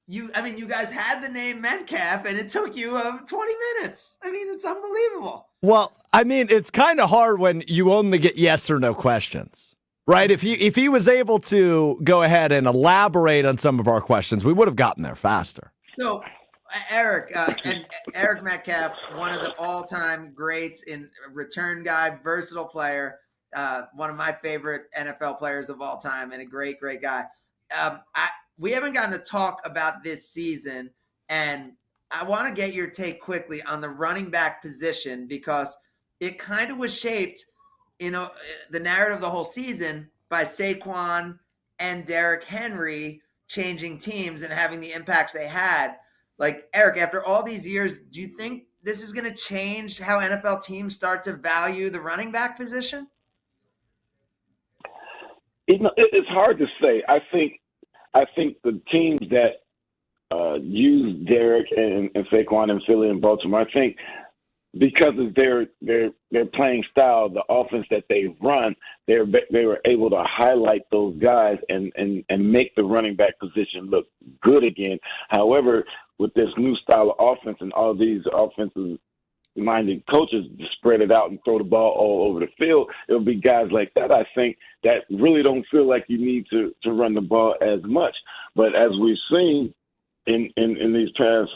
You guys had the name Metcalf, and it took you 20 minutes. I mean, it's unbelievable. Well, I mean, it's kind of hard when you only get yes or no questions, right? If he was able to go ahead and elaborate on some of our questions, we would have gotten there faster. So, Eric Eric Metcalf, one of the all-time greats in return guy, versatile player. One of my favorite NFL players of all time and a great, great guy. We haven't gotten to talk about this season, and I want to get your take quickly on the running back position because it kind of was shaped, the narrative of the whole season by Saquon and Derrick Henry changing teams and having the impacts they had. Like, Eric, after all these years, do you think this is going to change how NFL teams start to value the running back position? It's hard to say. I think the teams that use Derrick and Saquon in Philly and Baltimore, I think because of their playing style, the offense that they run, they were able to highlight those guys and make the running back position look good again. However, with this new style of offense and all these offensive-minded coaches to spread it out and throw the ball all over the field, it'll be guys like that, I think, that really don't feel like you need to run the ball as much. But as we've seen in these past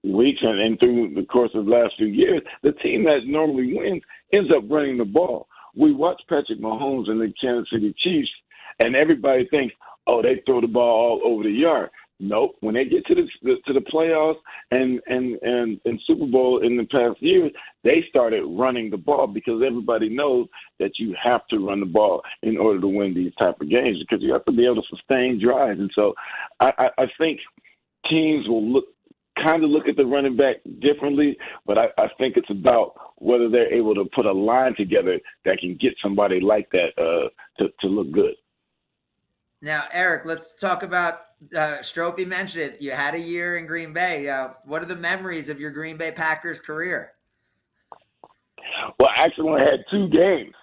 weeks and through the course of the last few years, the team that normally wins ends up running the ball. We watch Patrick Mahomes and the Kansas City Chiefs, and everybody thinks, oh, they throw the ball all over the yard. Nope. When they get to the playoffs and Super Bowl in the past years, they started running the ball because everybody knows that you have to run the ball in order to win these type of games because you have to be able to sustain drives. And so I think teams will look at the running back differently, but I think it's about whether they're able to put a line together that can get somebody like that to look good. Now, Eric, let's talk about Strophe mentioned it. You had a year in Green Bay. What are the memories of your Green Bay Packers career? Well, I actually had 2 games.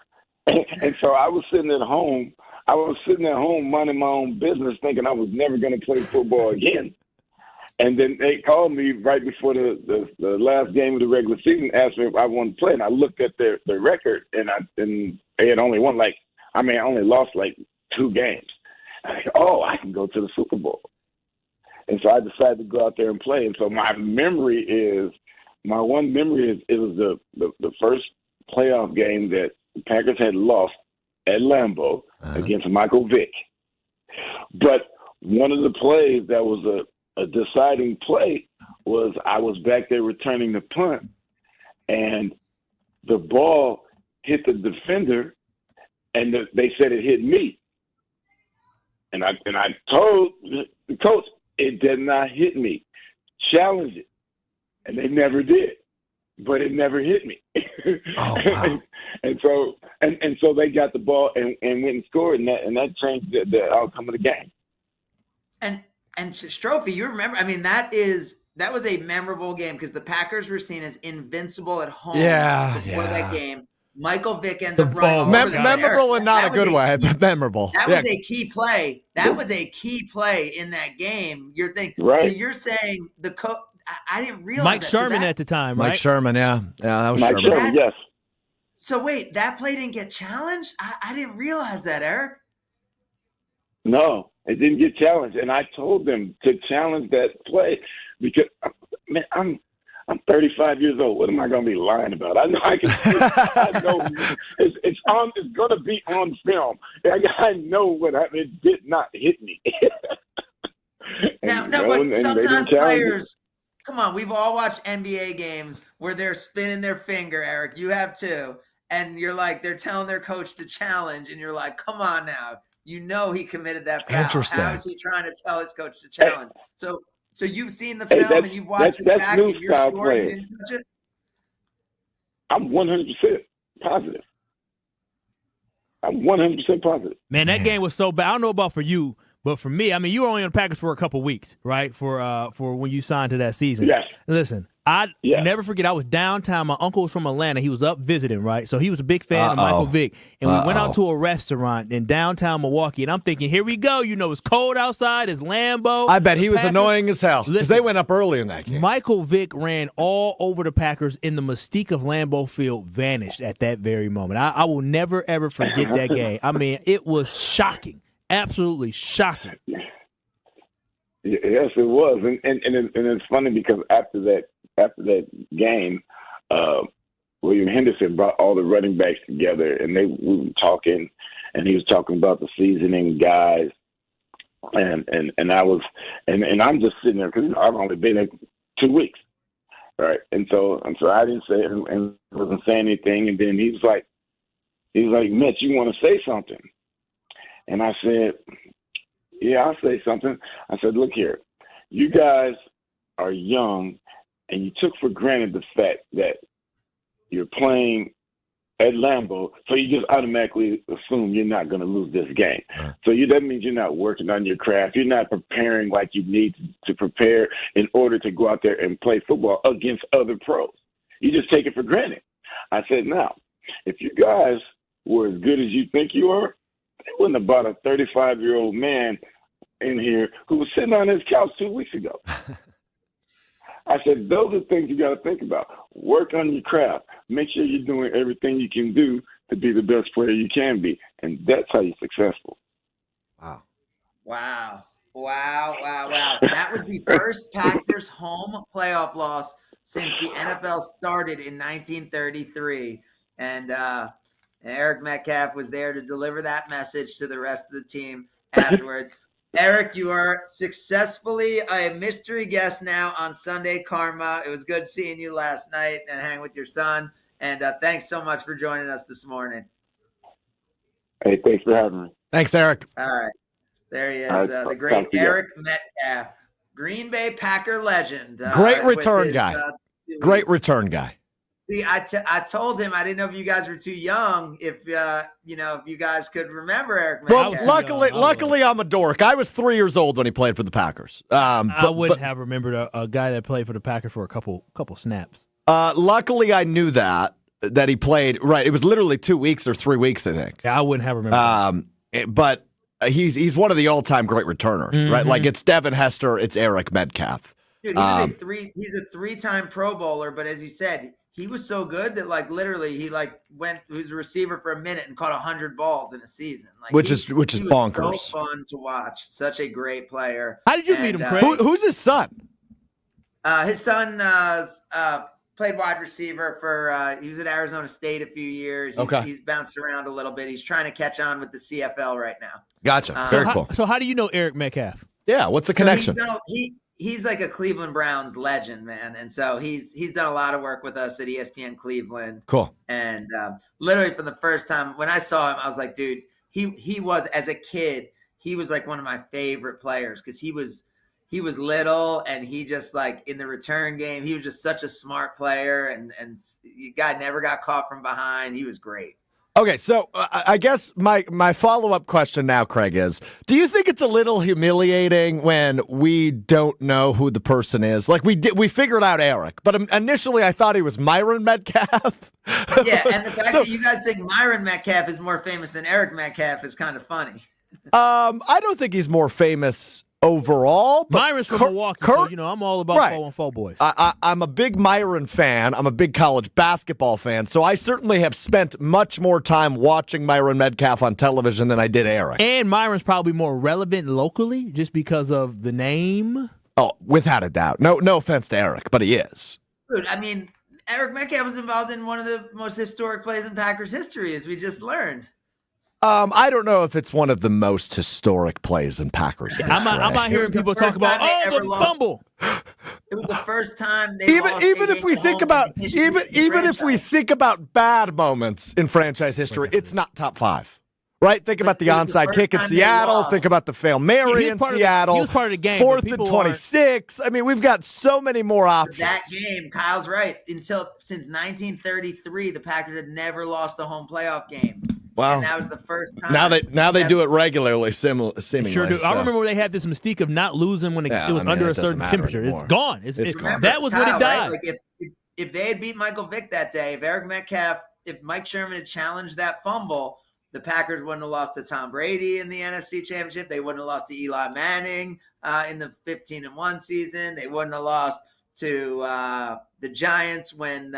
And so I was sitting at home. I was sitting at home minding my own business thinking I was never going to play football again. And then they called me right before the last game of the regular season, asked me if I wanted to play. And I looked at their record, and they had only won I only lost 2 games. I can go to the Super Bowl. And so I decided to go out there and play. And so my one memory is it was the first playoff game that the Packers had lost at Lambeau against Michael Vick. But one of the plays that was a deciding play was I was back there returning the punt, and the ball hit the defender, and they said it hit me. And I told the coach, it did not hit me. Challenge it. And they never did. But it never hit me. Oh, wow. and so they got the ball and went and scored, and that changed the outcome of the game. And Strophe, you remember, that was a memorable game because the Packers were seen as invincible at home before that game. Michael Vick ends up running over the memorable and not a good way, but memorable. That was a key play. That was a key play in that game. You're thinking, right. So you're saying the coach. I didn't realize Mike Sherman at the time, right? Mike Sherman, yeah, that was Mike Sherman. Yes. So wait, that play didn't get challenged? I didn't realize that, Eric. No, it didn't get challenged, and I told them to challenge that play because I'm 35 years old. What am I going to be lying about? I know I can. I know it's on. It's going to be on film. I know what happened. It did not hit me. But sometimes players. Come on, we've all watched NBA games where they're spinning their finger, Eric. You have too, and you're like, they're telling their coach to challenge, and you're like, come on now. You know he committed that foul. Interesting. How is he trying to tell his coach to challenge? So you've seen the film and you've watched his back and you're sure you didn't touch it? I'm 100% positive. I'm 100% positive. Man, that game was so bad. I don't know about for you, but for me, you were only on the Packers for a couple weeks, right? For when you signed to that season. Yes. Listen, I never forget, I was downtown. My uncle was from Atlanta. He was up visiting, right? So he was a big fan of Michael Vick. And we went out to a restaurant in downtown Milwaukee, and I'm thinking, here we go. It's cold outside. It's Lambeau. I bet he was annoying as hell because they went up early in that game. Michael Vick ran all over the Packers, and the mystique of Lambeau Field vanished at that very moment. I will never, ever forget that game. It was shocking. Absolutely shocking. Yes, it was. And it's funny because after that game, William Henderson brought all the running backs together, and we were talking, and he was talking about the seasoning guys, and I was, and I'm just sitting there because I've only been there 2 weeks, right? And so I didn't say it and wasn't saying anything. And then he was like, Mitch, you want to say something? And I said, yeah, I'll say something. I said, look here, you guys are young, and you took for granted the fact that you're playing at Lambeau, so you just automatically assume you're not going to lose this game. So that means you're not working on your craft. You're not preparing like you need to prepare in order to go out there and play football against other pros. You just take it for granted. I said, now, if you guys were as good as you think you are, they wouldn't have brought a 35-year-old man in here who was sitting on his couch 2 weeks ago. I said, those are things you got to think about. Work on your craft. Make sure you're doing everything you can do to be the best player you can be. And that's how you're successful. Wow. That was the first Packers home playoff loss since the NFL started in 1933. And Eric Metcalf was there to deliver that message to the rest of the team afterwards. Eric, you are successfully a mystery guest now on Sunday Karma. It was good seeing you last night and hang with your son. And thanks so much for joining us this morning. Hey, thanks for having me. Thanks, Eric. All right. There he is, the great Eric Metcalf, Green Bay Packer legend. Great return guy. Great return guy. See, I told him I didn't know if you guys were too young. If if you guys could remember Eric Metcalf. Well, luckily, I'm a dork. I was 3 years old when he played for the Packers. I wouldn't have remembered a guy that played for the Packers for a couple snaps. Luckily, I knew that he played. Right, it was literally 2 weeks or 3 weeks, I think. Yeah, I wouldn't have remembered. But he's one of the all-time great returners, right? Like it's Devin Hester, it's Eric Metcalf. Dude, he's a three-time Pro Bowler, but as you said, he was so good that literally he was a receiver for a minute and caught 100 balls in a season. Which is bonkers. So fun to watch. Such a great player. How did you meet him, Craig? Who's his son? His son played wide receiver for. He was at Arizona State a few years. He's bounced around a little bit. He's trying to catch on with the CFL right now. Gotcha. Very cool. So how do you know Eric Metcalf? Yeah, what's the connection? He's like a Cleveland Browns legend, man. And so he's done a lot of work with us at ESPN Cleveland. Cool. And literally from the first time when I saw him, I was like, dude, he was, as a kid, he was like one of my favorite players because he was little and he just in the return game, he was just such a smart player and the guy never got caught from behind. He was great. Okay, so I guess my follow-up question now, Craig, is, do you think it's a little humiliating when we don't know who the person is? Like we figured out Eric, but initially I thought he was Myron Metcalf. Yeah, and the fact that you guys think Myron Metcalf is more famous than Eric Metcalf is kind of funny. I don't think he's more famous overall. But Myron's from Milwaukee, so I'm all about 4-on-4 boys. I'm a big Myron fan. I'm a big college basketball fan, so I certainly have spent much more time watching Myron Metcalf on television than I did Eric. And Myron's probably more relevant locally just because of the name. Oh, without a doubt. No offense to Eric, but he is. Dude, I mean, Eric Metcalf was involved in one of the most historic plays in Packers history, as we just learned. I don't know if it's one of the most historic plays in Packers history. I'm not hearing people talk about the fumble. It was the first time they lost even if we think about if we think about bad moments in franchise history, it's not top 5. Right? Think about the onside kick in Seattle. Think about the Hail Mary in Seattle. He was part of the game. 4th and 26. I mean, we've got so many more options. That game, Kyle's right. Since 1933, the Packers had never lost a home playoff game. Wow. And that was the first time. Now they do it regularly, seemingly. Sure do. So. I remember when they had this mystique of not losing when it was under a certain temperature. Anymore. It's gone. It's gone. That was when it died. Right? If they had beat Michael Vick that day, if Mike Sherman had challenged that fumble, the Packers wouldn't have lost to Tom Brady in the NFC Championship. They wouldn't have lost to Eli Manning in the 15-1 season. They wouldn't have lost to the Giants when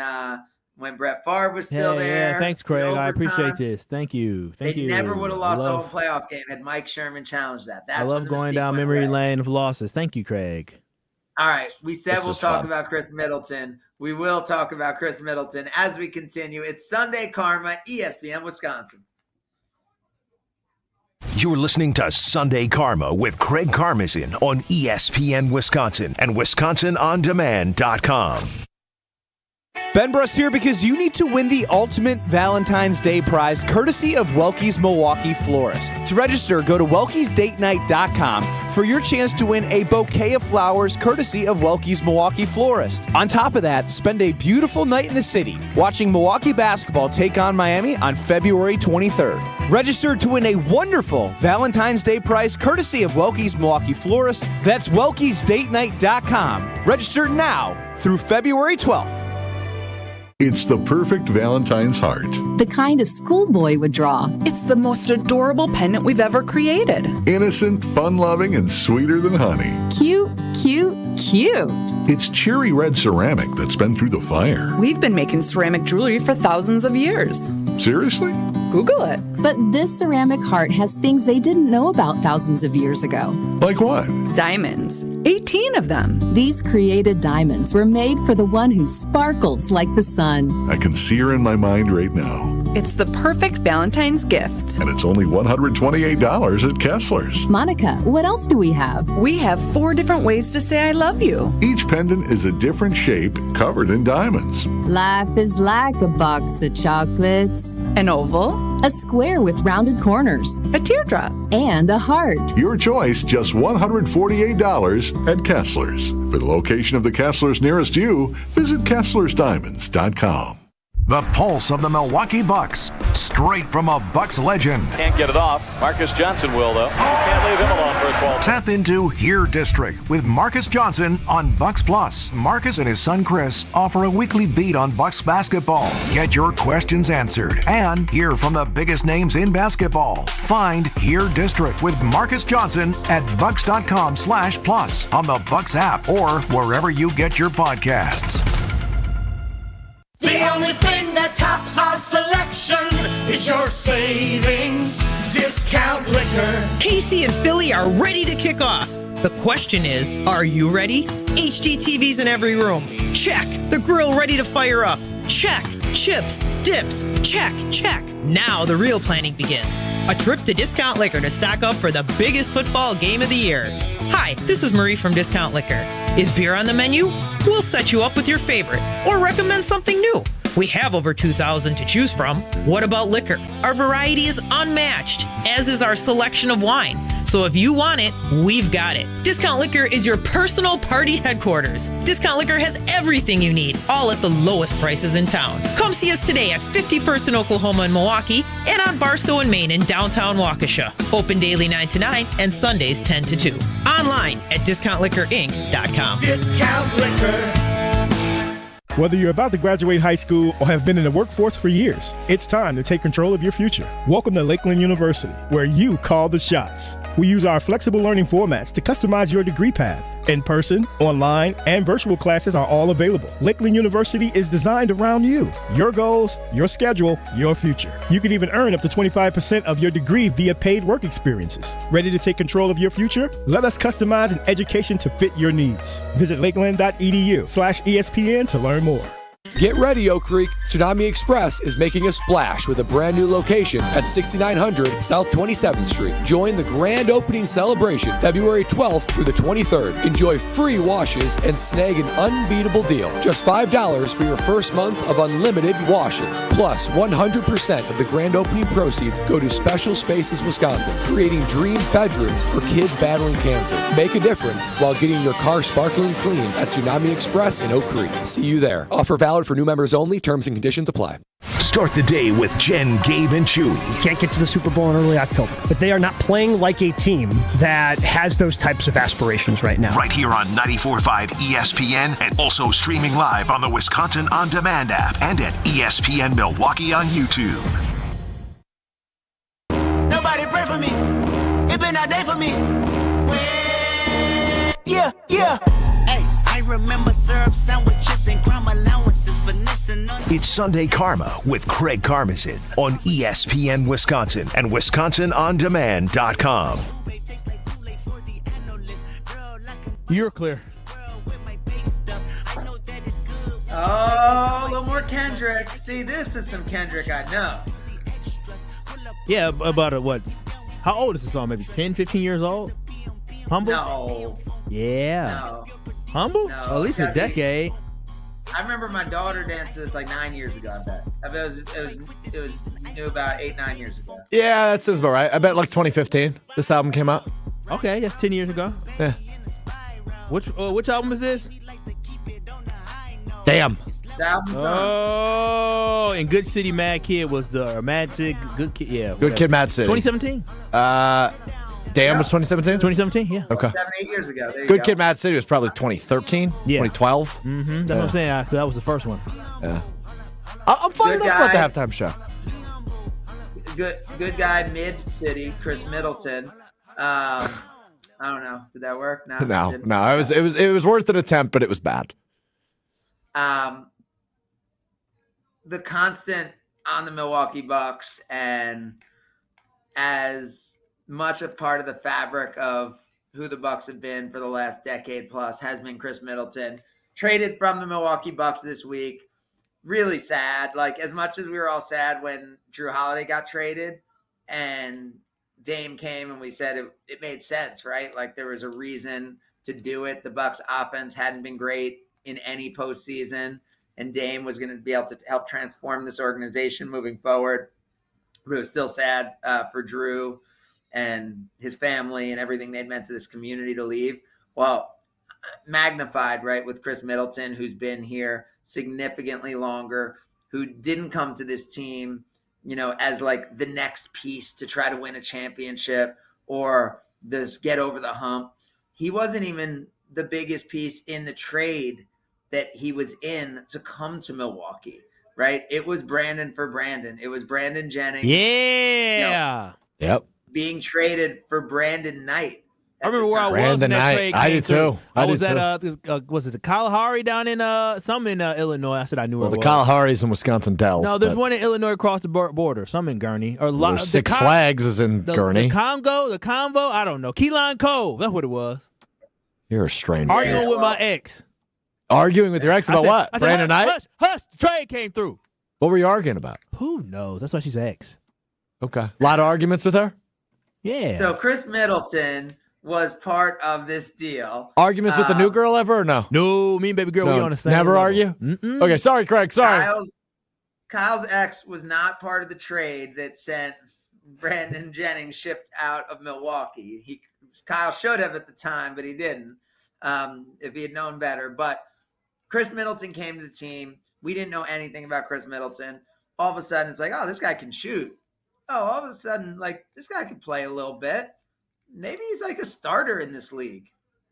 Brett Favre was still there. Yeah, thanks, Craig. I appreciate this. Thank you. They never would have lost the whole playoff game had Mike Sherman challenged that. I love going down memory lane of losses. Thank you, Craig. All right. We said we'll talk about Chris Middleton. We will talk about Chris Middleton as we continue. It's Sunday Karma, ESPN Wisconsin. You're listening to Sunday Karma with Craig Karmazin on ESPN Wisconsin and WisconsinOnDemand.com. Ben Brust here because you need to win the ultimate Valentine's Day prize courtesy of Welky's Milwaukee Florist. To register, go to welkysdatenight.com for your chance to win a bouquet of flowers courtesy of Welky's Milwaukee Florist. On top of that, spend a beautiful night in the city watching Milwaukee basketball take on Miami on February 23rd. Register to win a wonderful Valentine's Day prize courtesy of Welky's Milwaukee Florist. That's welkysdatenight.com. Register now through February 12th. It's the perfect Valentine's heart. The kind a schoolboy would draw. It's the most adorable pendant we've ever created. Innocent, fun-loving, and sweeter than honey. Cute, cute, cute. It's cherry red ceramic that's been through the fire. We've been making ceramic jewelry for thousands of years. Seriously? Google it. But this ceramic heart has things they didn't know about thousands of years ago. Like what? Diamonds. 18 of them. These created diamonds were made for the one who sparkles like the sun. I can see her in my mind right now. It's the perfect Valentine's gift. And it's only $128 at Kessler's. Monica, what else do we have? We have 4 different ways to say I love you. Each pendant is a different shape covered in diamonds. Life is like a box of chocolates. An oval. A square with rounded corners. A teardrop. And a heart. Your choice, just $148 at Kessler's. For the location of the Kessler's nearest you, visit KesslersDiamonds.com. The pulse of the Milwaukee Bucks, straight from a Bucks legend. Can't get it off. Marcus Johnson will, though. Can't leave him alone for a 12. Tap into Here District with Marcus Johnson on Bucks Plus. Marcus and his son Chris offer a weekly beat on Bucks basketball. Get your questions answered and hear from the biggest names in basketball. Find Here District with Marcus Johnson at bucks.com/plus on the Bucks app or wherever you get your podcasts. The only thing that tops our selection is your savings discount liquor. Casey and Philly are ready to kick off. The question is, are you ready? HD TVs in every room. Check. The grill ready to fire up. Check. Chips, dips, check, check. Now the real planning begins. A trip to Discount Liquor to stock up for the biggest football game of the year. Hi, this is Marie from Discount Liquor. Is beer on the menu? We'll set you up with your favorite or recommend something new. We have over 2,000 to choose from. What about liquor? Our variety is unmatched, as is our selection of wine. So if you want it, we've got it. Discount Liquor is your personal party headquarters. Discount Liquor has everything you need, all at the lowest prices in town. Come see us today at 51st in Oklahoma and Milwaukee, and on Barstow and Main in downtown Waukesha. Open daily 9 to 9 and Sundays 10 to 2. Online at discountliquorinc.com. Discount Liquor. Whether you're about to graduate high school or have been in the workforce for years, it's time to take control of your future. Welcome to Lakeland University, where you call the shots. We use our flexible learning formats to customize your degree path. In-person, online, and virtual classes are all available. Lakeland University is designed around you, your goals, your schedule, your future. You can even earn up to 25% of your degree via paid work experiences. Ready to take control of your future? Let us customize an education to fit your needs. Visit lakeland.edu/ESPN to learn more. Get ready, Oak Creek. Tsunami Express is making a splash with a brand new location at 6900 South 27th Street. Join the grand opening celebration February 12th through the 23rd. Enjoy free washes and snag an unbeatable deal. Just $5 for your first month of unlimited washes. Plus, 100% of the grand opening proceeds go to Special Spaces Wisconsin, creating dream bedrooms for kids battling cancer. Make a difference while getting your car sparkling clean at Tsunami Express in Oak Creek. See you there. Offer valid for new members only. Terms and conditions apply. Start the day with Jen, Gabe, and Chewy. You can't get to the Super Bowl in early October, but they are not playing like a team that has those types of aspirations right now. Right here on 94.5 ESPN and also streaming live on the Wisconsin On Demand app and at ESPN Milwaukee on YouTube. Nobody pray for me. It been a day for me. Yeah, yeah. Hey, I remember syrup sandwiches and crime allowances for It's Sunday Karma with Craig Karmazin on ESPN Wisconsin and WisconsinOnDemand.com. You're clear. Oh, a little more Kendrick. See, this is some Kendrick I know. Yeah, about what? How old is this song? Maybe 10, 15 years old? Humble? No. Yeah. No. Humble? No. At least a decade. I remember my daughter danced this like 9 years ago. I bet. I bet it was new about 8-9 years ago. Yeah, that sounds about right. I bet like 2015 this album came out. Okay, that's 10 years ago. Yeah. Which album is this? Damn. The album's on. Oh, and Good City Mad Kid was the Mad City Good Kid. Yeah. Good Kid, Mad City. 2017. Damn was 2017? 2017, yeah. Okay. 7-8 years ago. There you Good go. Kid, Mad City was probably 2013, Yeah. 2012. Mm-hmm. That's what I'm saying. That was the first one. Yeah. I'm fired Good up about guy. the halftime show. Good guy, mid-city, Chris Middleton. I don't know. Did that work? No. No, Didn't. no, it was worth an attempt, but it was bad. The constant on the Milwaukee Bucks, and as much a part of the fabric of who the Bucks have been for the last decade plus has been Chris Middleton. Traded from the Milwaukee Bucks this week. Really sad. Like, as much as we were all sad when Drew Holiday got traded and Dame came, and we said it made sense, right? Like, there was a reason to do it. The Bucks offense hadn't been great in any postseason, and Dame was going to be able to help transform this organization moving forward. But it was still sad for Drew and his family and everything they'd meant to this community to leave. Well, magnified, right, with Chris Middleton, who's been here significantly longer, who didn't come to this team, as like the next piece to try to win a championship or this get over the hump. He wasn't even the biggest piece in the trade that he was in to come to Milwaukee, right? It was Brandon for Brandon. It was Brandon Jennings. Yeah. Yep. Being traded for Brandon Knight. I remember where I was Brandon when that Knight. trade I came did through. too. I I was did at was it the Kalahari down in Illinois? I said I knew Well, where the it was. Kalahari's in Wisconsin Dells. No, there's but one in Illinois across the border. Some in Gurney. Or there's Six Flags is in Gurney. The Convo. I don't know. Key Lime Cove. That's what it was. You're a stranger. Arguing with my ex. Arguing with your ex about what? I said, Brandon Knight? Hush. The trade came through. What were you arguing about? Who knows? That's why she's ex. Okay. A lot of arguments with her? Yeah. So Chris Middleton was part of this deal. Arguments with the new girl ever or no? No, me and baby girl, we on the same Never level. argue? Mm-mm. Okay, sorry, Craig. Sorry. Kyle's ex was not part of the trade that sent Brandon Jennings shipped out of Milwaukee. Kyle should have at the time, but he didn't. If he had known better. But Chris Middleton came to the team. We didn't know anything about Chris Middleton. All of a sudden, it's like, oh, this guy can shoot. Oh, all of a sudden, like, this guy can play a little bit. Maybe he's like a starter in this league.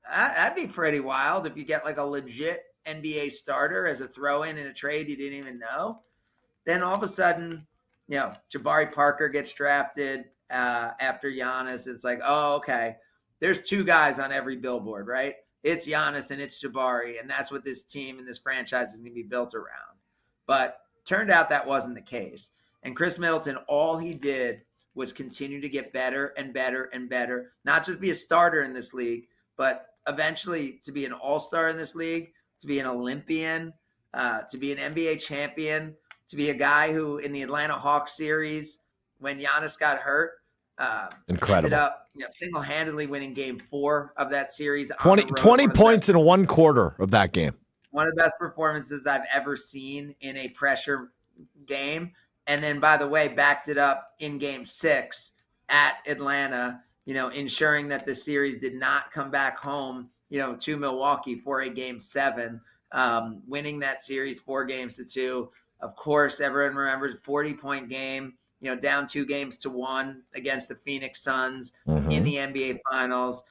That'd be pretty wild if you get like a legit NBA starter as a throw-in a trade you didn't even know. Then all of a sudden, Jabari Parker gets drafted after Giannis. It's like, oh, okay. There's two guys on every billboard, right? It's Giannis and it's Jabari, and that's what this team and this franchise is going to be built around. But turned out that wasn't the case. And Chris Middleton, all he did was continue to get better and better and better, not just be a starter in this league, but eventually to be an all-star in this league, to be an Olympian, to be an NBA champion, to be a guy who in the Atlanta Hawks series, when Giannis got hurt, Incredible. ended up single-handedly winning game 4 of that series. 20 points in one quarter of that game. One of the best performances I've ever seen in a pressure game. And then, by the way, backed it up in game 6 at Atlanta, ensuring that the series did not come back home, to Milwaukee for a game 7, winning that series 4-2. Of course, everyone remembers 40-point game, down 2-1 against the Phoenix Suns in the NBA Finals.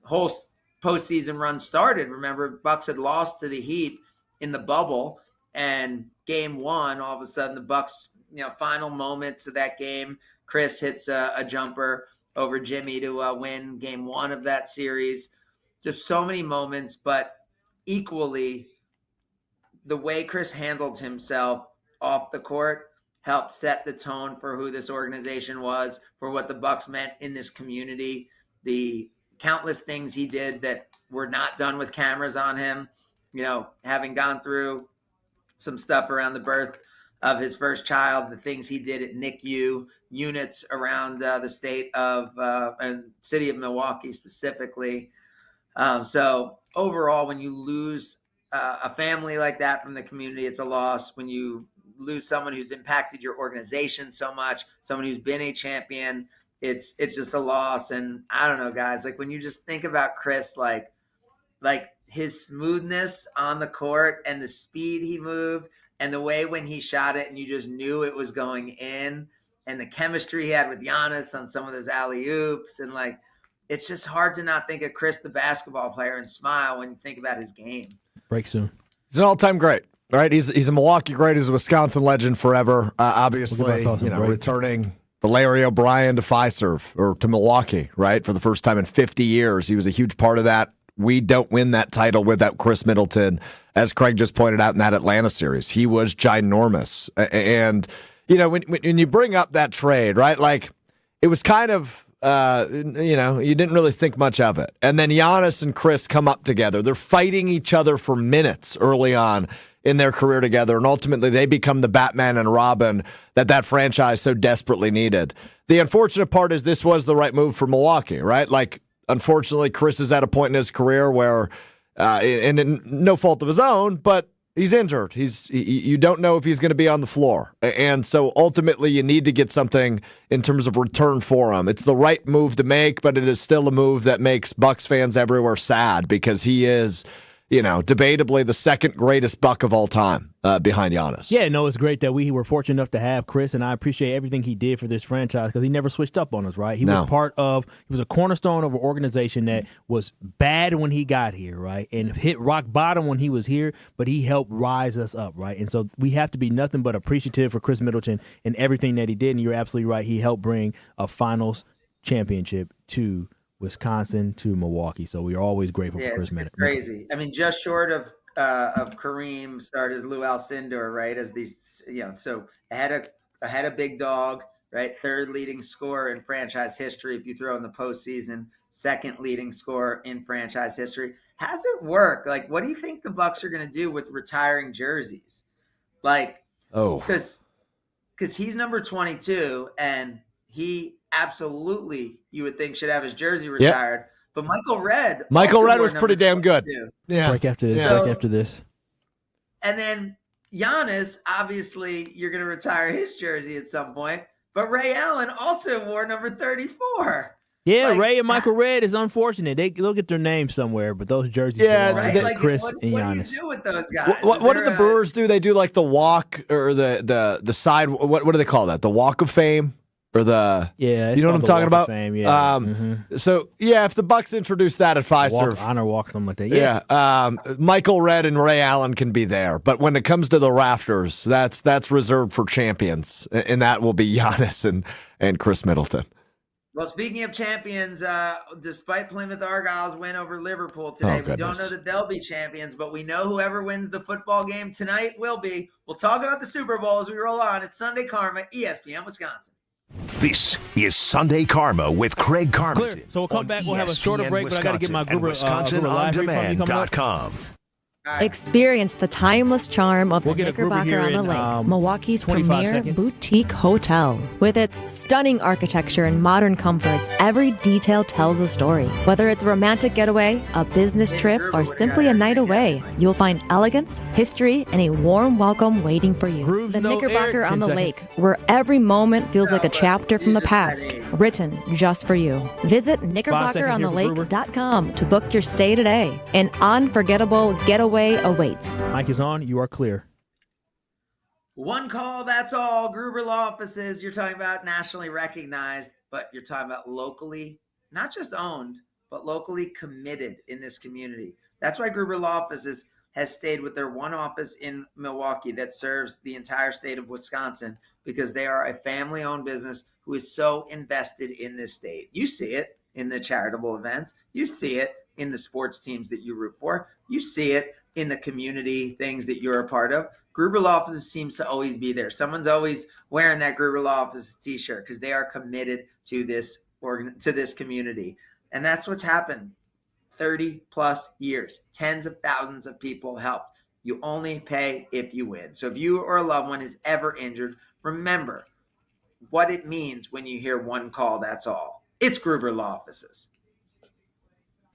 Whole postseason run started. Remember, Bucks had lost to the Heat in the bubble. And game 1, all of a sudden, the Bucks, final moments of that game, Chris hits a jumper over Jimmy to win game 1 of that series. Just so many moments, but equally, the way Chris handled himself off the court helped set the tone for who this organization was, for what the Bucks meant in this community. The countless things he did that were not done with cameras on him, having gone through some stuff around the birth of his first child, the things he did at NICU units around the state of and city of Milwaukee specifically. So overall, when you lose a family like that from the community, it's a loss. When you lose someone who's impacted your organization so much, someone who's been a champion, it's just a loss. And I don't know, guys, like when you just think about Chris, like his smoothness on the court and the speed he moved and the way when he shot it and you just knew it was going in, and the chemistry he had with Giannis on some of those alley-oops, and like it's just hard to not think of Chris the basketball player and smile when you think about his game. Break soon. He's an all-time great, right? He's a Milwaukee great. He's a Wisconsin legend forever. Obviously, returning the Larry O'Brien to Fiserv or to Milwaukee, right, for the first time in 50 years. He was a huge part of that. We don't win that title without Chris Middleton, as Craig just pointed out in that Atlanta series. He was ginormous. And, when you bring up that trade, right, like it was kind of, you didn't really think much of it. And then Giannis and Chris come up together. They're fighting each other for minutes early on in their career together, and ultimately they become the Batman and Robin that franchise so desperately needed. The unfortunate part is this was the right move for Milwaukee, right? Like, unfortunately, Chris is at a point in his career where, and no fault of his own, but he's injured. You don't know if he's going to be on the floor. And so ultimately you need to get something in terms of return for him. It's the right move to make, but it is still a move that makes Bucks fans everywhere sad because he is, debatably the second greatest Buck of all time behind Giannis. Yeah, no, it's great that we were fortunate enough to have Chris, and I appreciate everything he did for this franchise because he never switched up on us, right? He was a cornerstone of an organization that was bad when he got here, right? And hit rock bottom when he was here, but he helped rise us up, right? And so we have to be nothing but appreciative for Chris Middleton and everything that he did, and you're absolutely right. He helped bring a finals championship to Wisconsin, to Milwaukee. So we are always grateful for Chris Middleton. Crazy. I mean, just short of Kareem started Lou Alcindor, right? As these, so ahead of Big Dog, right? Third leading scorer in franchise history. If you throw in the postseason, second leading scorer in franchise history. How's it work? Like, what do you think the Bucks are going to do with retiring jerseys? Like, because he's number 22 and he absolutely, you would think, should have his jersey retired. Yep. But Michael Redd was pretty damn good. Yeah. Break after this. And then Giannis, obviously, you're going to retire his jersey at some point. But Ray Allen also wore number 34. Yeah, Ray and Michael Redd is unfortunate. They'll get their names somewhere, but those jerseys belong to Chris and Giannis. What do you do with those guys? What do the Brewers do? They do like the walk or the side. What do they call that? The Walk of Fame? Or you know what I'm talking about? Fame, yeah. So if the Bucks introduce that at Fiserv, honor walk, something like that. Yeah. Michael Redd and Ray Allen can be there, but when it comes to the rafters, that's reserved for champions, and that will be Giannis and Chris Middleton. Well, speaking of champions, despite Plymouth Argyle's win over Liverpool today, we don't know that they'll be champions, but we know whoever wins the football game tonight will be. We'll talk about the Super Bowl as we roll on. It's Sunday Karma, ESPN Wisconsin. This is Sunday Karma with Craig Karmazin. Clear. So we'll come back. We'll have a shorter break, but I got to get my Gruber live read from you coming up. Experience the timeless charm of the Knickerbocker on the Lake, Milwaukee's premier boutique hotel. With its stunning architecture and modern comforts, every detail tells a story. Whether it's a romantic getaway, a business trip, or simply a night away, you'll find elegance, history, and a warm welcome waiting for you. The Knickerbocker on the Lake, where every moment feels like a chapter from the past, written just for you. Visit knickerbockeronthelake.com to book your stay today. An unforgettable getaway awaits. Mic is on. You are clear. One call, that's all. Gruber Law Offices. You're talking about nationally recognized, but you're talking about locally, not just owned, but locally committed in this community. That's why Gruber Law Offices has stayed with their one office in Milwaukee that serves the entire state of Wisconsin, because they are a family-owned business who is so invested in this state. You see it in the charitable events. You see it in the sports teams that you root for. You see it in the community things that you're a part of. Gruber Law Offices seems to always be there. Someone's always wearing that Gruber Law Offices t-shirt because they are committed to this community. And that's what's happened. 30 plus years, tens of thousands of people helped. You only pay if you win. So if you or a loved one is ever injured, remember what it means when you hear one call, that's all. It's Gruber Law Offices.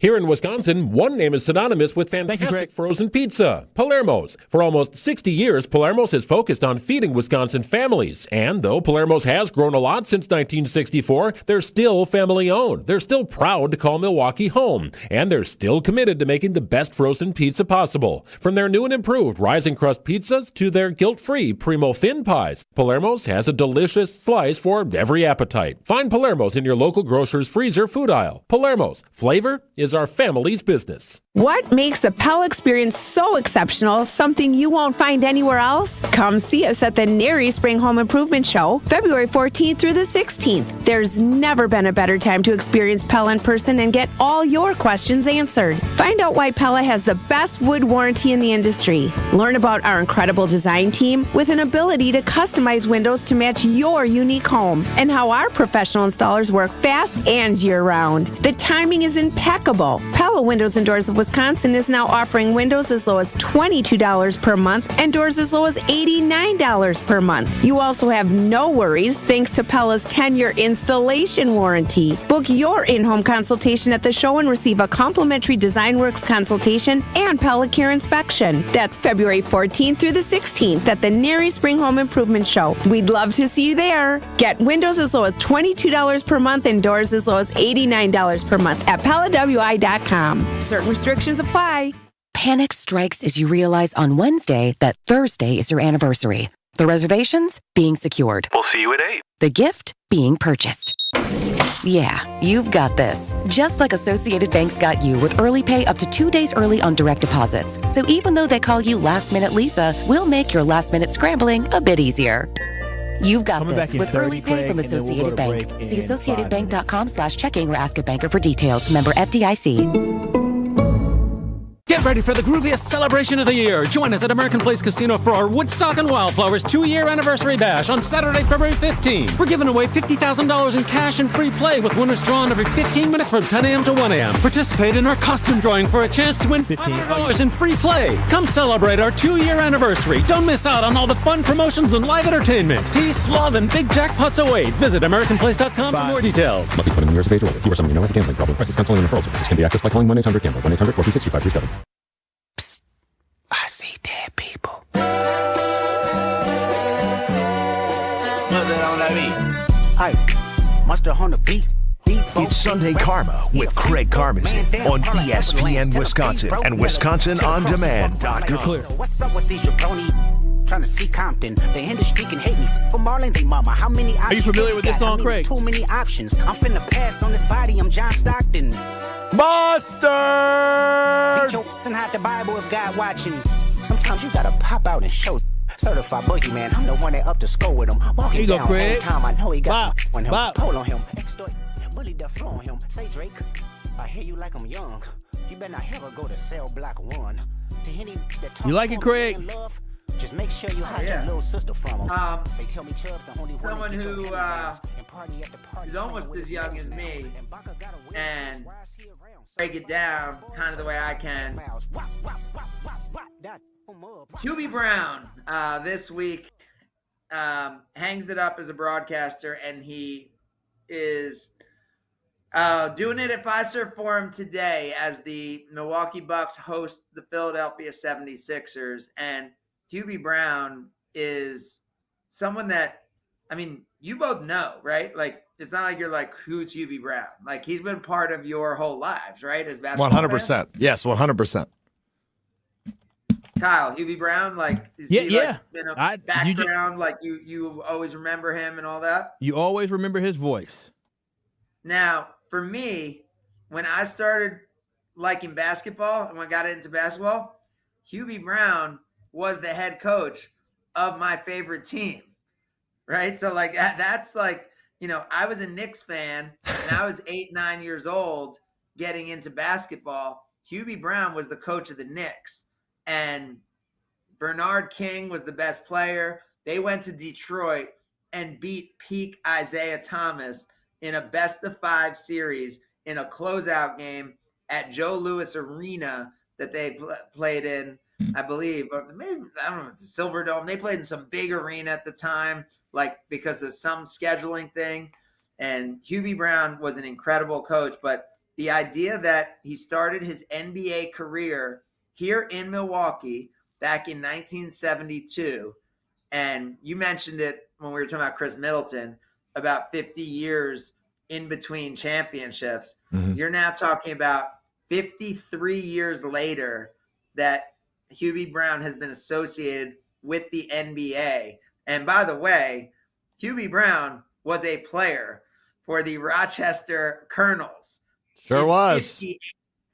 Here in Wisconsin, one name is synonymous with fantastic frozen pizza, Palermo's. For almost 60 years, Palermo's has focused on feeding Wisconsin families. And though Palermo's has grown a lot since 1964, they're still family-owned. They're still proud to call Milwaukee home. And they're still committed to making the best frozen pizza possible. From their new and improved Rising Crust pizzas to their guilt-free Primo Thin Pies, Palermo's has a delicious slice for every appetite. Find Palermo's in your local grocer's freezer food aisle. Palermo's. Flavor is our family's business. What makes the Pell experience so exceptional, something you won't find anywhere else? Come see us at the Neri Spring Home Improvement Show, February 14th through the 16th. There's never been a better time to experience Pella in person and get all your questions answered. Find out why Pella has the best wood warranty in the industry. Learn about our incredible design team with an ability to customize windows to match your unique home, and how our professional installers work fast and year-round. The timing is impeccable. Pella Windows and Doors of Wisconsin is now offering windows as low as $22 per month and doors as low as $89 per month. You also have no worries thanks to Pella's 10-year installation warranty. Book your in-home consultation at the show and receive a complimentary DesignWorks consultation and Pella Care inspection. That's February 14th through the 16th at the Neri Spring Home Improvement Show. We'd love to see you there. Get windows as low as $22 per month and doors as low as $89 per month at PellaWI.com. Certain restrictions apply. Panic strikes as you realize on Wednesday that Thursday is your anniversary. The reservations being secured. We'll see you at 8. The gift being purchased. Yeah, you've got this. Just like Associated Bank's got you with early pay up to 2 days early on direct deposits. So even though they call you Last Minute Lisa, we'll make your last minute scrambling a bit easier. You've got this with early pay from Associated Bank. See associatedbank.com/checking or ask a banker for details. Member FDIC. Get ready for the grooviest celebration of the year. Join us at American Place Casino for our Woodstock and Wildflowers 2-year anniversary bash on Saturday, February 15th. We're giving away $50,000 in cash and free play with winners drawn every 15 minutes from 10 a.m. to 1 a.m. Participate in our costume drawing for a chance to win $500 in free play. Come celebrate our 2-year anniversary. Don't miss out on all the fun promotions and live entertainment. Peace, love, and big jackpots await. Visit AmericanPlace.com for more details. Must be 21 years of age or older. If you or someone you know has a gambling problem, crisis counseling and referral services can be accessed by calling 1-800-GAMBLER, 1-800-426-2537. I see dead people. It's Sunday Karma with Craig Karmazin on ESPN Wisconsin and WisconsinOnDemand.com. You're clear. What's up with these jabroni? Trying to see Compton. They in the street can hate me. For Marlon, they mama. How many options? Are you familiar with this song, Craig? Too many options. I'm finna pass on this body. I'm John Stockton. Mustard! And hide the Bible if God watching. Sometimes you gotta pop out and show. Certified boogeyman. I'm the one that up to score with him. Walking Here you go, down Craig. all time. I know he got Bop. some on him. Bop. Pull on him. Extort. Bully the flow on him. Say Drake. I hear you like I'm young. You better not ever go to cell block 1. To any that talk You like it, Craig? love, just make sure you hide your little sister from him. They tell me Chubb's the only one. Someone who is almost as young as me, and break it down kind of the way I can. Hubie Brown this week hangs it up as a broadcaster, and he is doing it at Fiserv Forum today as the Milwaukee Bucks host the Philadelphia 76ers. And Hubie Brown is someone that, I mean, you both know, right? Like, it's not like you're like, who's Hubie Brown? Like, he's been part of your whole lives, right? As basketball 100%. fans? Yes, 100%. Kyle, Hubie Brown, like, is Yeah, he yeah. like been a I- background, like you always remember him and all that? You always remember his voice. Now, for me, when I started liking basketball and when I got into basketball, Hubie Brown was the head coach of my favorite team, right? So, like, that's like, you know, I was a Knicks fan and I was 8-9 years old getting into basketball. Hubie Brown was the coach of the Knicks, and Bernard King was the best player. They went to Detroit and beat peak Isaiah Thomas in a best-of-5 series in a closeout game at Joe Louis Arena that they played in, I believe, or maybe, I don't know, it's a Silverdome. They played in some big arena at the time, like because of some scheduling thing. And Hubie Brown was an incredible coach, but the idea that he started his NBA career here in Milwaukee back in 1972, and you mentioned it when we were talking about Chris Middleton, about 50 years in between championships. You're now talking about 53 years later that Hubie Brown has been associated with the NBA. And by the way, Hubie Brown was a player for the Rochester Colonels. Sure was.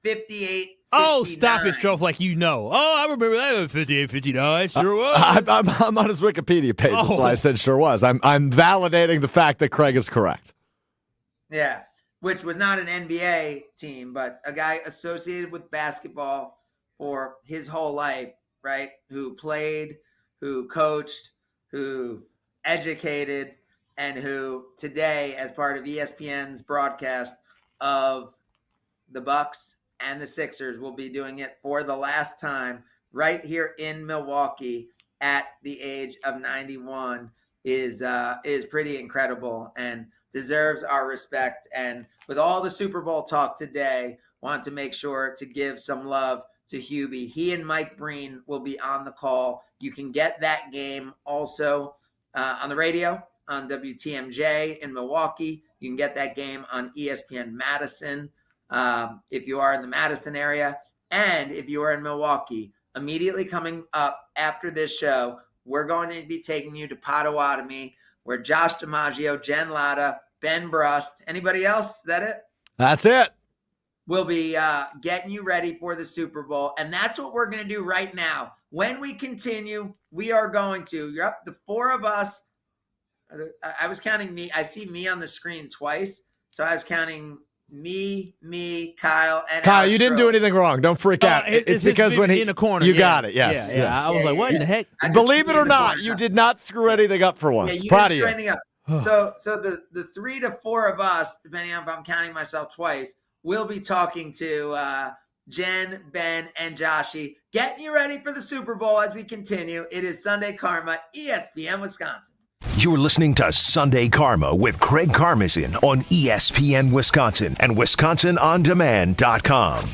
58. Oh, stop it, Strofe, like you know. Oh, I remember that in 58, 59. Sure was. I'm on his Wikipedia page. That's why I said sure was. I'm validating the fact that Craig is correct. Yeah, which was not an NBA team, but a guy associated with basketball for his whole life, right? Who played, who coached, who educated, and who today, as part of ESPN's broadcast of the Bucks and the Sixers, will be doing it for the last time right here in Milwaukee at the age of 91 is pretty incredible and deserves our respect. And with all the Super Bowl talk today, want to make sure to give some love to Hubie. He and Mike Breen will be on the call. You can get that game also on the radio on WTMJ in Milwaukee. You can get that game on ESPN Madison if you are in the Madison area. And if you are in Milwaukee, immediately coming up after this show, we're going to be taking you to Potawatomi, where Josh DiMaggio, Jen Latta, Ben Brust, anybody else? Is that it? That's it. We'll be getting you ready for the Super Bowl. And that's what we're going to do right now. When we continue, we are going to, you're up, the four of us. I was counting me. I see me on the screen twice. So I was counting me, Kyle, and Kyle, Alex you didn't do anything wrong. Don't freak out. It's because when he in the corner, you got it. Yes, yeah. yes. I was like, what in the heck? Believe it or not, you did not screw anything up for once. Yeah, you Proud didn't of screw you. anything up. So the 3 to 4 of us, depending on if I'm counting myself twice, we'll be talking to Jen, Ben, and Joshy, getting you ready for the Super Bowl as we continue. It is Sunday Karma, ESPN Wisconsin. You're listening to Sunday Karma with Craig Karmazin on ESPN Wisconsin and WisconsinOnDemand.com.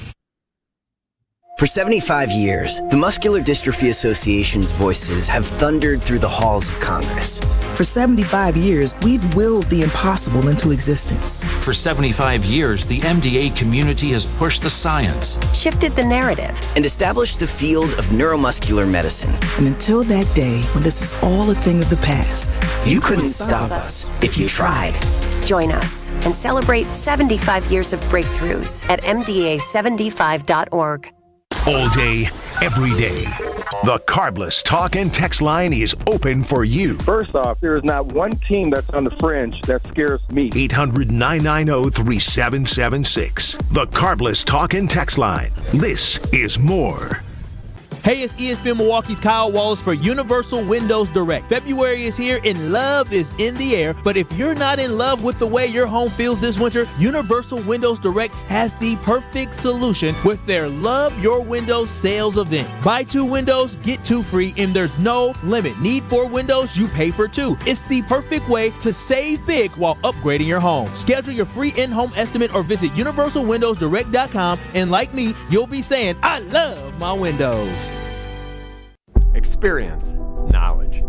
For 75 years, the Muscular Dystrophy Association's voices have thundered through the halls of Congress. For 75 years, we've willed the impossible into existence. For 75 years, the MDA community has pushed the science, shifted the narrative, and established the field of neuromuscular medicine. And until that day when this is all a thing of the past, you couldn't stop us if you tried. Join us and celebrate 75 years of breakthroughs at MDA75.org. All day, every day. The Carbless talk and text line is open for you. First off, there is not one team that's on the fringe that scares me. 800-990-3776. The Carbless talk and text line. This is more. Hey, it's ESPN Milwaukee's Kyle Wallace for Universal Windows Direct. February is here and love is in the air, but if you're not in love with the way your home feels this winter, Universal Windows Direct has the perfect solution with their Love Your Windows sales event. Buy 2 windows, get 2 free, and there's no limit. Need 4 windows, you pay for 2. It's the perfect way to save big while upgrading your home. Schedule your free in-home estimate or visit universalwindowsdirect.com, and like me, you'll be saying, I love my windows. Experience, knowledge,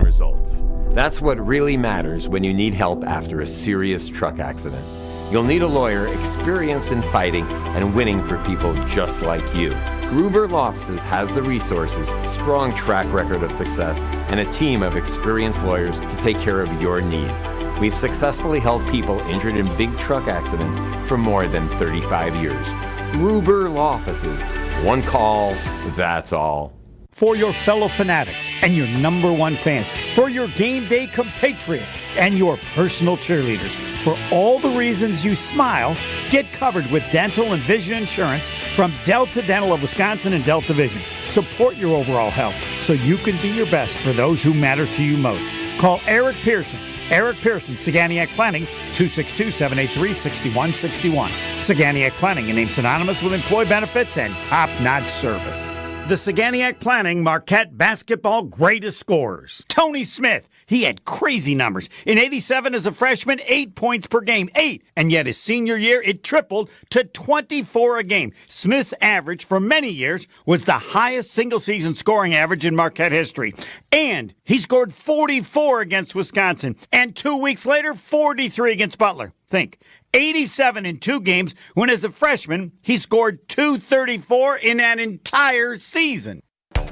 results. That's what really matters when you need help after a serious truck accident. You'll need a lawyer experienced in fighting and winning for people just like you. Gruber Law Offices has the resources, strong track record of success, and a team of experienced lawyers to take care of your needs. We've successfully helped people injured in big truck accidents for more than 35 years. Gruber Law Offices. One call, that's all. For your fellow fanatics and your number one fans, for your game day compatriots and your personal cheerleaders, for all the reasons you smile, get covered with dental and vision insurance from Delta Dental of Wisconsin and Delta Vision. Support your overall health so you can be your best for those who matter to you most. Call Eric Pearson. Eric Pearson, Saganiac Planning, 262-783-6161. Saganiac Planning, a name synonymous with employee benefits and top-notch service. The Saganiac Planning Marquette Basketball Greatest Scorers. Tony Smith, he had crazy numbers. In 87 as a freshman, 8 points per game, 8. And yet his senior year, it tripled to 24 a game. Smith's average for many years was the highest single-season scoring average in Marquette history. And he scored 44 against Wisconsin. And 2 weeks later, 43 against Butler. Think. 87 in 2 games, when as a freshman, he scored 234 in an entire season.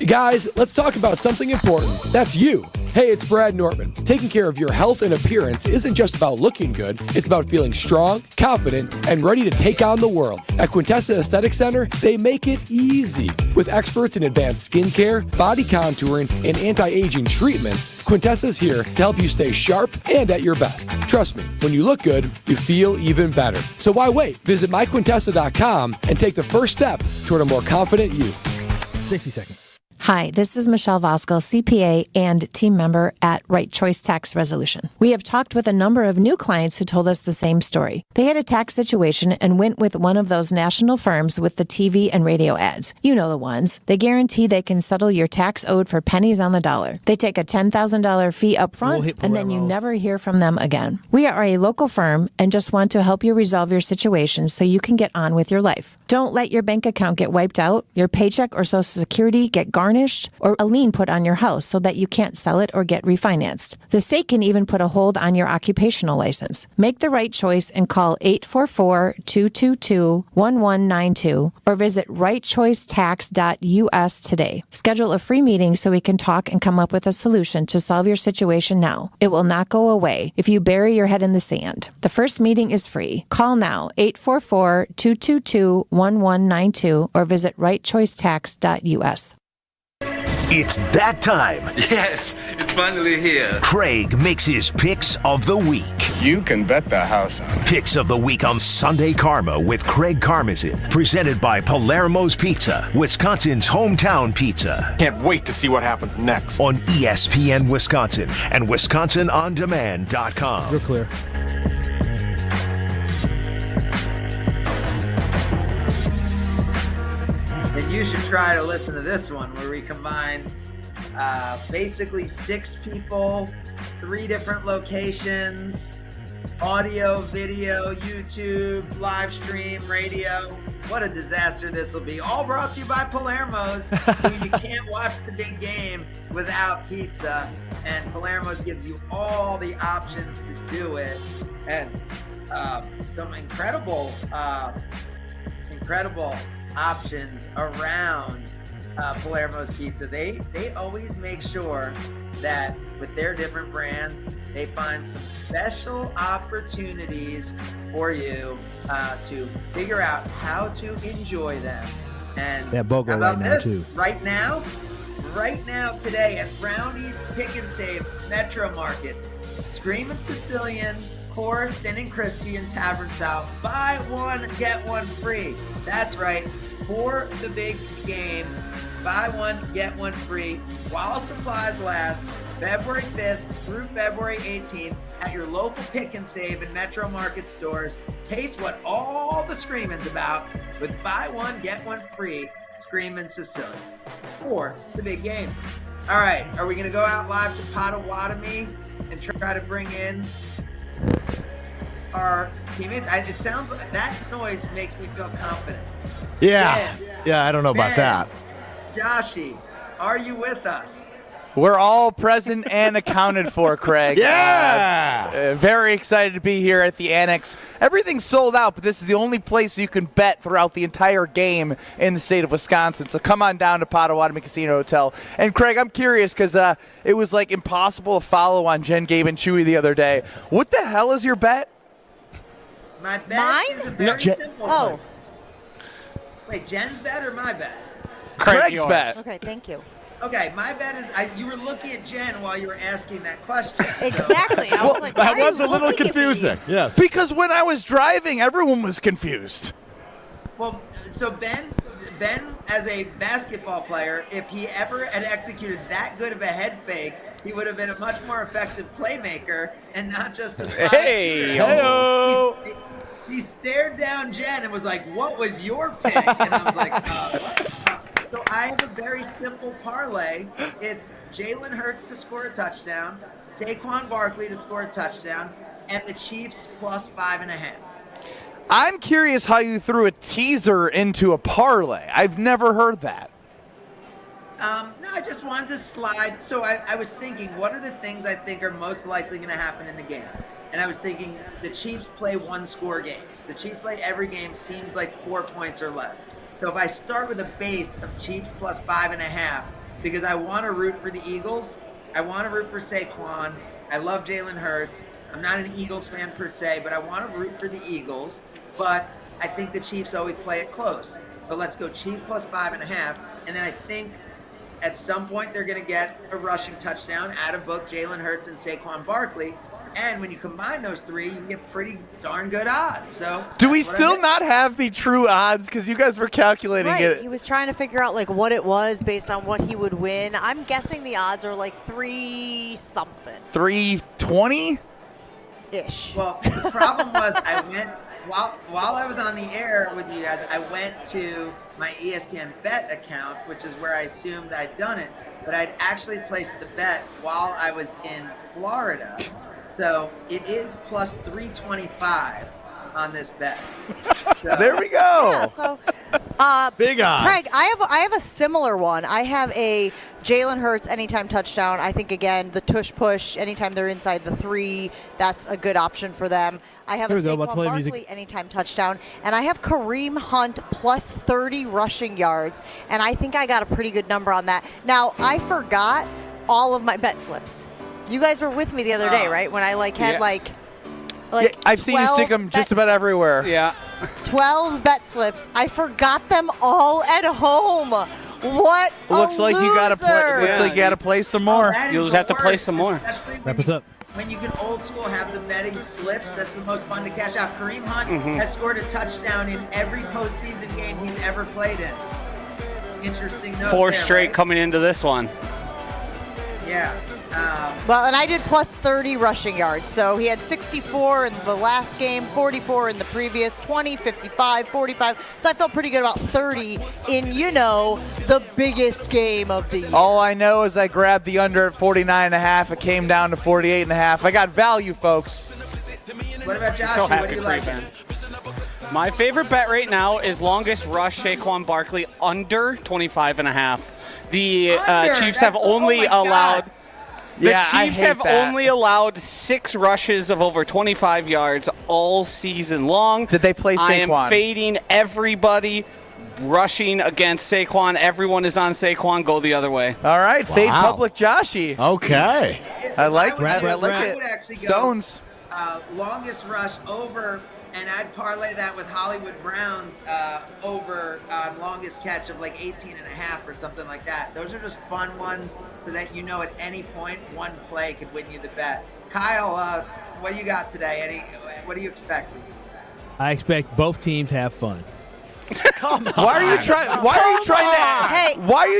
Guys, let's talk about something important. That's you. Hey, it's Brad Nortman. Taking care of your health and appearance isn't just about looking good. It's about feeling strong, confident, and ready to take on the world. At Quintessa Aesthetic Center, they make it easy. With experts in advanced skincare, body contouring, and anti-aging treatments, Quintessa's here to help you stay sharp and at your best. Trust me, when you look good, you feel even better. So why wait? Visit myquintessa.com and take the first step toward a more confident you. 60 seconds. Hi, this is Michelle Voskel, CPA and team member at Right Choice Tax Resolution. We have talked with a number of new clients who told us the same story. They had a tax situation and went with one of those national firms with the TV and radio ads. You know the ones. They guarantee they can settle your tax owed for pennies on the dollar. They take a $10,000 fee up front, and then you never hear from them again. We are a local firm and just want to help you resolve your situation so you can get on with your life. Don't let your bank account get wiped out, your paycheck or Social Security get garnished, or a lien put on your house so that you can't sell it or get refinanced. The state can even put a hold on your occupational license. Make the right choice and call 844-222-1192 or visit rightchoicetax.us today. Schedule a free meeting so we can talk and come up with a solution to solve your situation now. It will not go away if you bury your head in the sand. The first meeting is free. Call now, 844-222-1192 or visit rightchoicetax.us. It's that time. Yes, it's finally here. Craig makes his picks of the week. You can bet the house on it. Picks of the week on Sunday Karma with Craig Karmazin. Presented by Palermo's Pizza, Wisconsin's hometown pizza. Can't wait to see what happens next. On ESPN Wisconsin and WisconsinOnDemand.com. You're clear. And you should try to listen to this one where we combine basically 6 people, 3 different locations, audio, video, YouTube, live stream, radio. What a disaster this will be. All brought to you by Palermo's, who you can't watch the big game without pizza. And Palermo's gives you all the options to do it. And some incredible options around Palermo's Pizza. They always make sure that with their different brands, they find some special opportunities for you to figure out how to enjoy them. And they have BOGO right now too. Right now today at Brownie's Pick and Save Metro Market, Screamin' Sicilian, core, thin and crispy, and tavern style. Buy one, get one free. That's right. For the big game, buy one, get one free while supplies last. February 5th through February 18th at your local Pick and Save and Metro Market stores. Taste what all the screaming's about with buy one, get one free. Screamin' Sicilian for the big game. All right, are we going to go out live to Potawatomi and try to bring in our teammates? It sounds like that noise makes me feel confident. Yeah, I don't know about that. Joshy, are you with us? We're all present and accounted for, Craig. Yeah! Very excited to be here at the Annex. Everything's sold out, but this is the only place you can bet throughout the entire game in the state of Wisconsin. So come on down to Potawatomi Casino Hotel. And Craig, I'm curious because it was like impossible to follow on Jen, Gabe, and Chewy the other day. What the hell is your bet? My bet is a very simple one. Wait, Jen's bet or my bet? Craig's bet. Okay, thank you. Okay, my bet is you were looking at Jen while you were asking that question. Exactly. I was like, that was a little confusing. Yes. Because when I was driving, everyone was confused. Well, so Ben, as a basketball player, if he ever had executed that good of a head fake, he would have been a much more effective playmaker and not just a spot shooter. He stared down Jen and was like, "What was your pick?" And I was like, "What?" So I have a very very simple parlay. It's Jalen Hurts to score a touchdown, Saquon Barkley to score a touchdown, and the Chiefs plus 5.5. I'm curious how you threw a teaser into a parlay. I've never heard that. No, I just wanted to slide. So I was thinking, what are the things I think are most likely going to happen in the game? And I was thinking the Chiefs play one-score games. The Chiefs play every game seems like 4 points or less. So if I start with a base of Chiefs plus 5.5, because I want to root for the Eagles, I want to root for Saquon. I love Jalen Hurts. I'm not an Eagles fan per se, but I want to root for the Eagles. But I think the Chiefs always play it close. So let's go Chiefs plus 5.5. And then I think at some point they're going to get a rushing touchdown out of both Jalen Hurts and Saquon Barkley. And when you combine those three, you can get pretty darn good odds. So do we still not have the true odds? Because you guys were calculating Right. it. He was trying to figure out like what it was based on what he would win. I'm guessing the odds are like 3-something. 320? Ish. Well, the problem was I went while I was on the air with you guys, I went to my ESPN Bet account, which is where I assumed I'd done it, but I'd actually placed the bet while I was in Florida. So it is plus 325 on this bet. So, there we go. Yeah, so big odds. Craig, I have a similar one. I have a Jalen Hurts anytime touchdown. I think again the tush push anytime they're inside the 3, that's a good option for them. I have a Saquon Barkley anytime touchdown, and I have Kareem Hunt plus 30 rushing yards, and I think I got a pretty good number on that. Now I forgot all of my bet slips. You guys were with me the other day, right? When I had I've seen you stick them just about everywhere. Yeah. 12 bet slips. I forgot them all at home. What? Looks like you gotta play. Looks like you gotta play some more. You'll just have to play some more. Wrap us up. When you can old school have the betting slips, that's the most fun to cash out. Kareem Hunt Mm-hmm. has scored a touchdown in every postseason game he's ever played in. Interesting note. 4 there, straight right? coming into this one. Yeah. Well, and I did plus 30 rushing yards. So he had 64 in the last game, 44 in the previous, 20, 55, 45. So I felt pretty good about 30 in, the biggest game of the year. All I know is I grabbed the under at 49.5. It came down to 48.5. I got value, folks. What about Josh? So What happy do you for like? you, Ben. My favorite bet right now is longest rush Saquon Barkley under 25.5. The Chiefs have only allowed. The Chiefs have only allowed 6 rushes of over 25 yards all season long. Did they play Saquon? I am fading everybody rushing against Saquon. Everyone is on Saquon. Go the other way. All right, fade public Joshy. Okay. I like it. I I like would actually it. go, Stones. Longest rush over, and I'd parlay that with Hollywood Brown's over longest catch of like 18.5 or something like that. Those are just fun ones so that at any point one play could win you the bet. Kyle, what do you got today? What do you expect? I expect both teams have fun. Come on. Why are you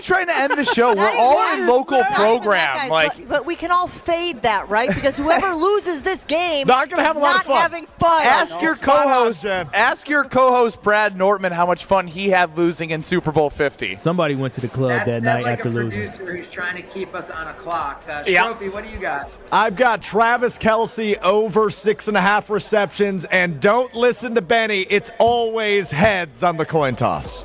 trying to end the show? We're all in local program. But we can all fade that, right? Because whoever loses this game not gonna have a lot of fun. Having fun. Ask your co-host Brad Nortman how much fun he had losing in Super Bowl 50. Somebody went to the club that night like after a losing. producer who's trying to keep us on a clock. Strophy, what do you got? I've got Travis Kelce over 6.5 receptions, and don't listen to Benny. It's always heads on the coin toss.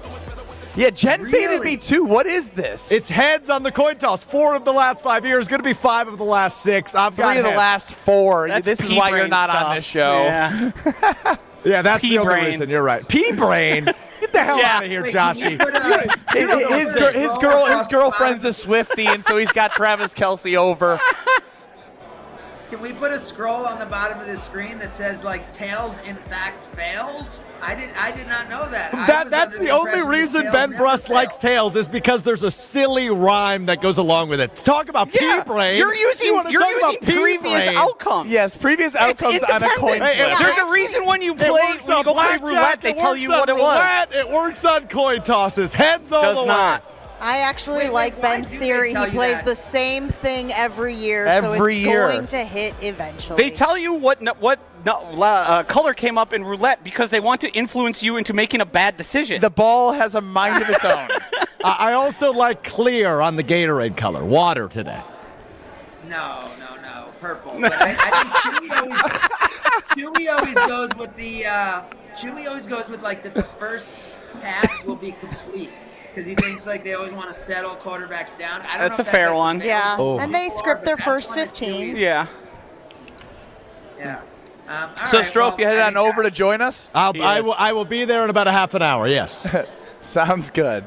Yeah, Jen faded me too. What is this? It's heads on the coin toss. 4 of the last 5 years. Going to be 5 of the last 6. I've got 3 of the heads. last 4. That's this is why you're pea-brain not on stuff. this show. Yeah, Yeah, that's the only Pea-brain. reason. You're right. Pea-brain. Get the hell out of here, Joshy. His girlfriend's a Swiftie, and so he's got Travis Kelce over. Can we put a scroll on the bottom of the screen that says tails in fact fails? I did not know that. That's the only reason Ben Bruss likes tails is because there's a silly rhyme that goes along with it. Talk about pea-brain. You're using previous outcomes. Yes, previous outcomes on a coin flip. There's a reason when you play roulette, they tell you what it was. It works on coin tosses. Heads all the way. I actually like Ben's theory. He plays the same thing every year, so Every it's year. going to hit eventually. They tell you what color came up in roulette because they want to influence you into making a bad decision. The ball has a mind of its own. I also like clear on the Gatorade color. Water today. No, purple. But I think Chewy always goes with the the first pass will be complete because he thinks like they always want to settle quarterbacks down. I don't That's know a fair one. Yeah, Oh. and they script their first 15. Yeah. Yeah. So, Strofe, you headed on over to join us? I will be there in about a half an hour, yes. Sounds good.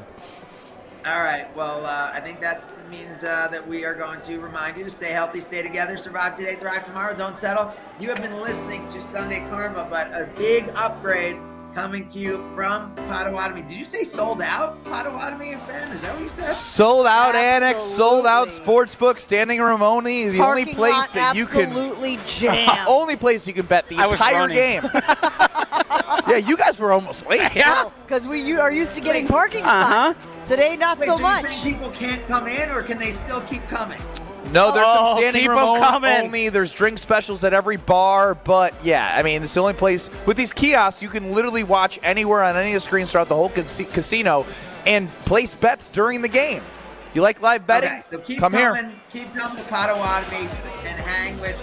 All right. Well, I think that means that we are going to remind you to stay healthy, stay together, survive today, thrive tomorrow, don't settle. You have been listening to Sunday Karma, but a big upgrade coming to you from Potawatomi. Did you say sold out, Potawatomi and Ben? Is that what you said? Sold out Annex, sold out Sportsbook, standing room only. The only Parking place lot that you can absolutely jammed. only place you can bet the entire game. Yeah, you guys were almost late. Yeah, because we are used to getting parking spots. Today, not Wait, so so much. you're saying people can't come in, or can they still keep coming? No, there's some standing keep room 'em coming. only. There's drink specials at every bar, but yeah, I mean, it's the only place with these kiosks you can literally watch anywhere on any of the screens throughout the whole casino and place bets during the game. You like live betting? Okay, so keep Come coming, here. Keep coming to Potawatomi and hang with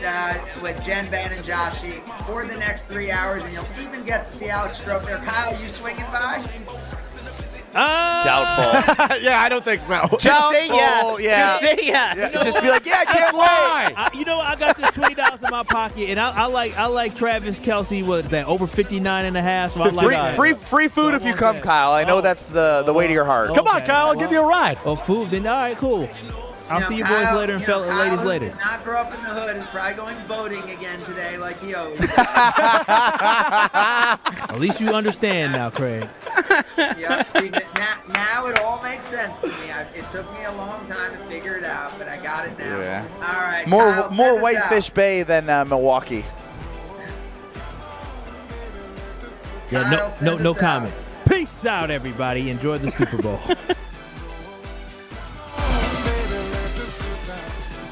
Jen, Ben, and Joshy for the next 3 hours, and you'll even get to see Alex Strofe there. Kyle, you swinging by? Doubtful. Yeah, I don't think so. Just say yes. Yeah. Just say yes. Yeah. Just be like, yeah, I can't wait. You know, I got this $20 in my pocket, and I like Travis Kelce. What that over 59.5? So I like Free food if you come, Kyle. I know that's the way to your heart. Come on, Kyle, I'll give you a ride. Oh, food. Then all right, cool. I'll see you boys later and Kyle, ladies who later. did not grow up in the hood is probably going boating again today, like he always does. At least you understand now, Craig. Yeah, see, now it all makes sense to me. It took me a long time to figure it out, but I got it now. Yeah. All right. More Kyle, send us Whitefish out. Bay than Milwaukee. Yeah, Kyle, send no us out. comment. Peace out, everybody. Enjoy the Super Bowl.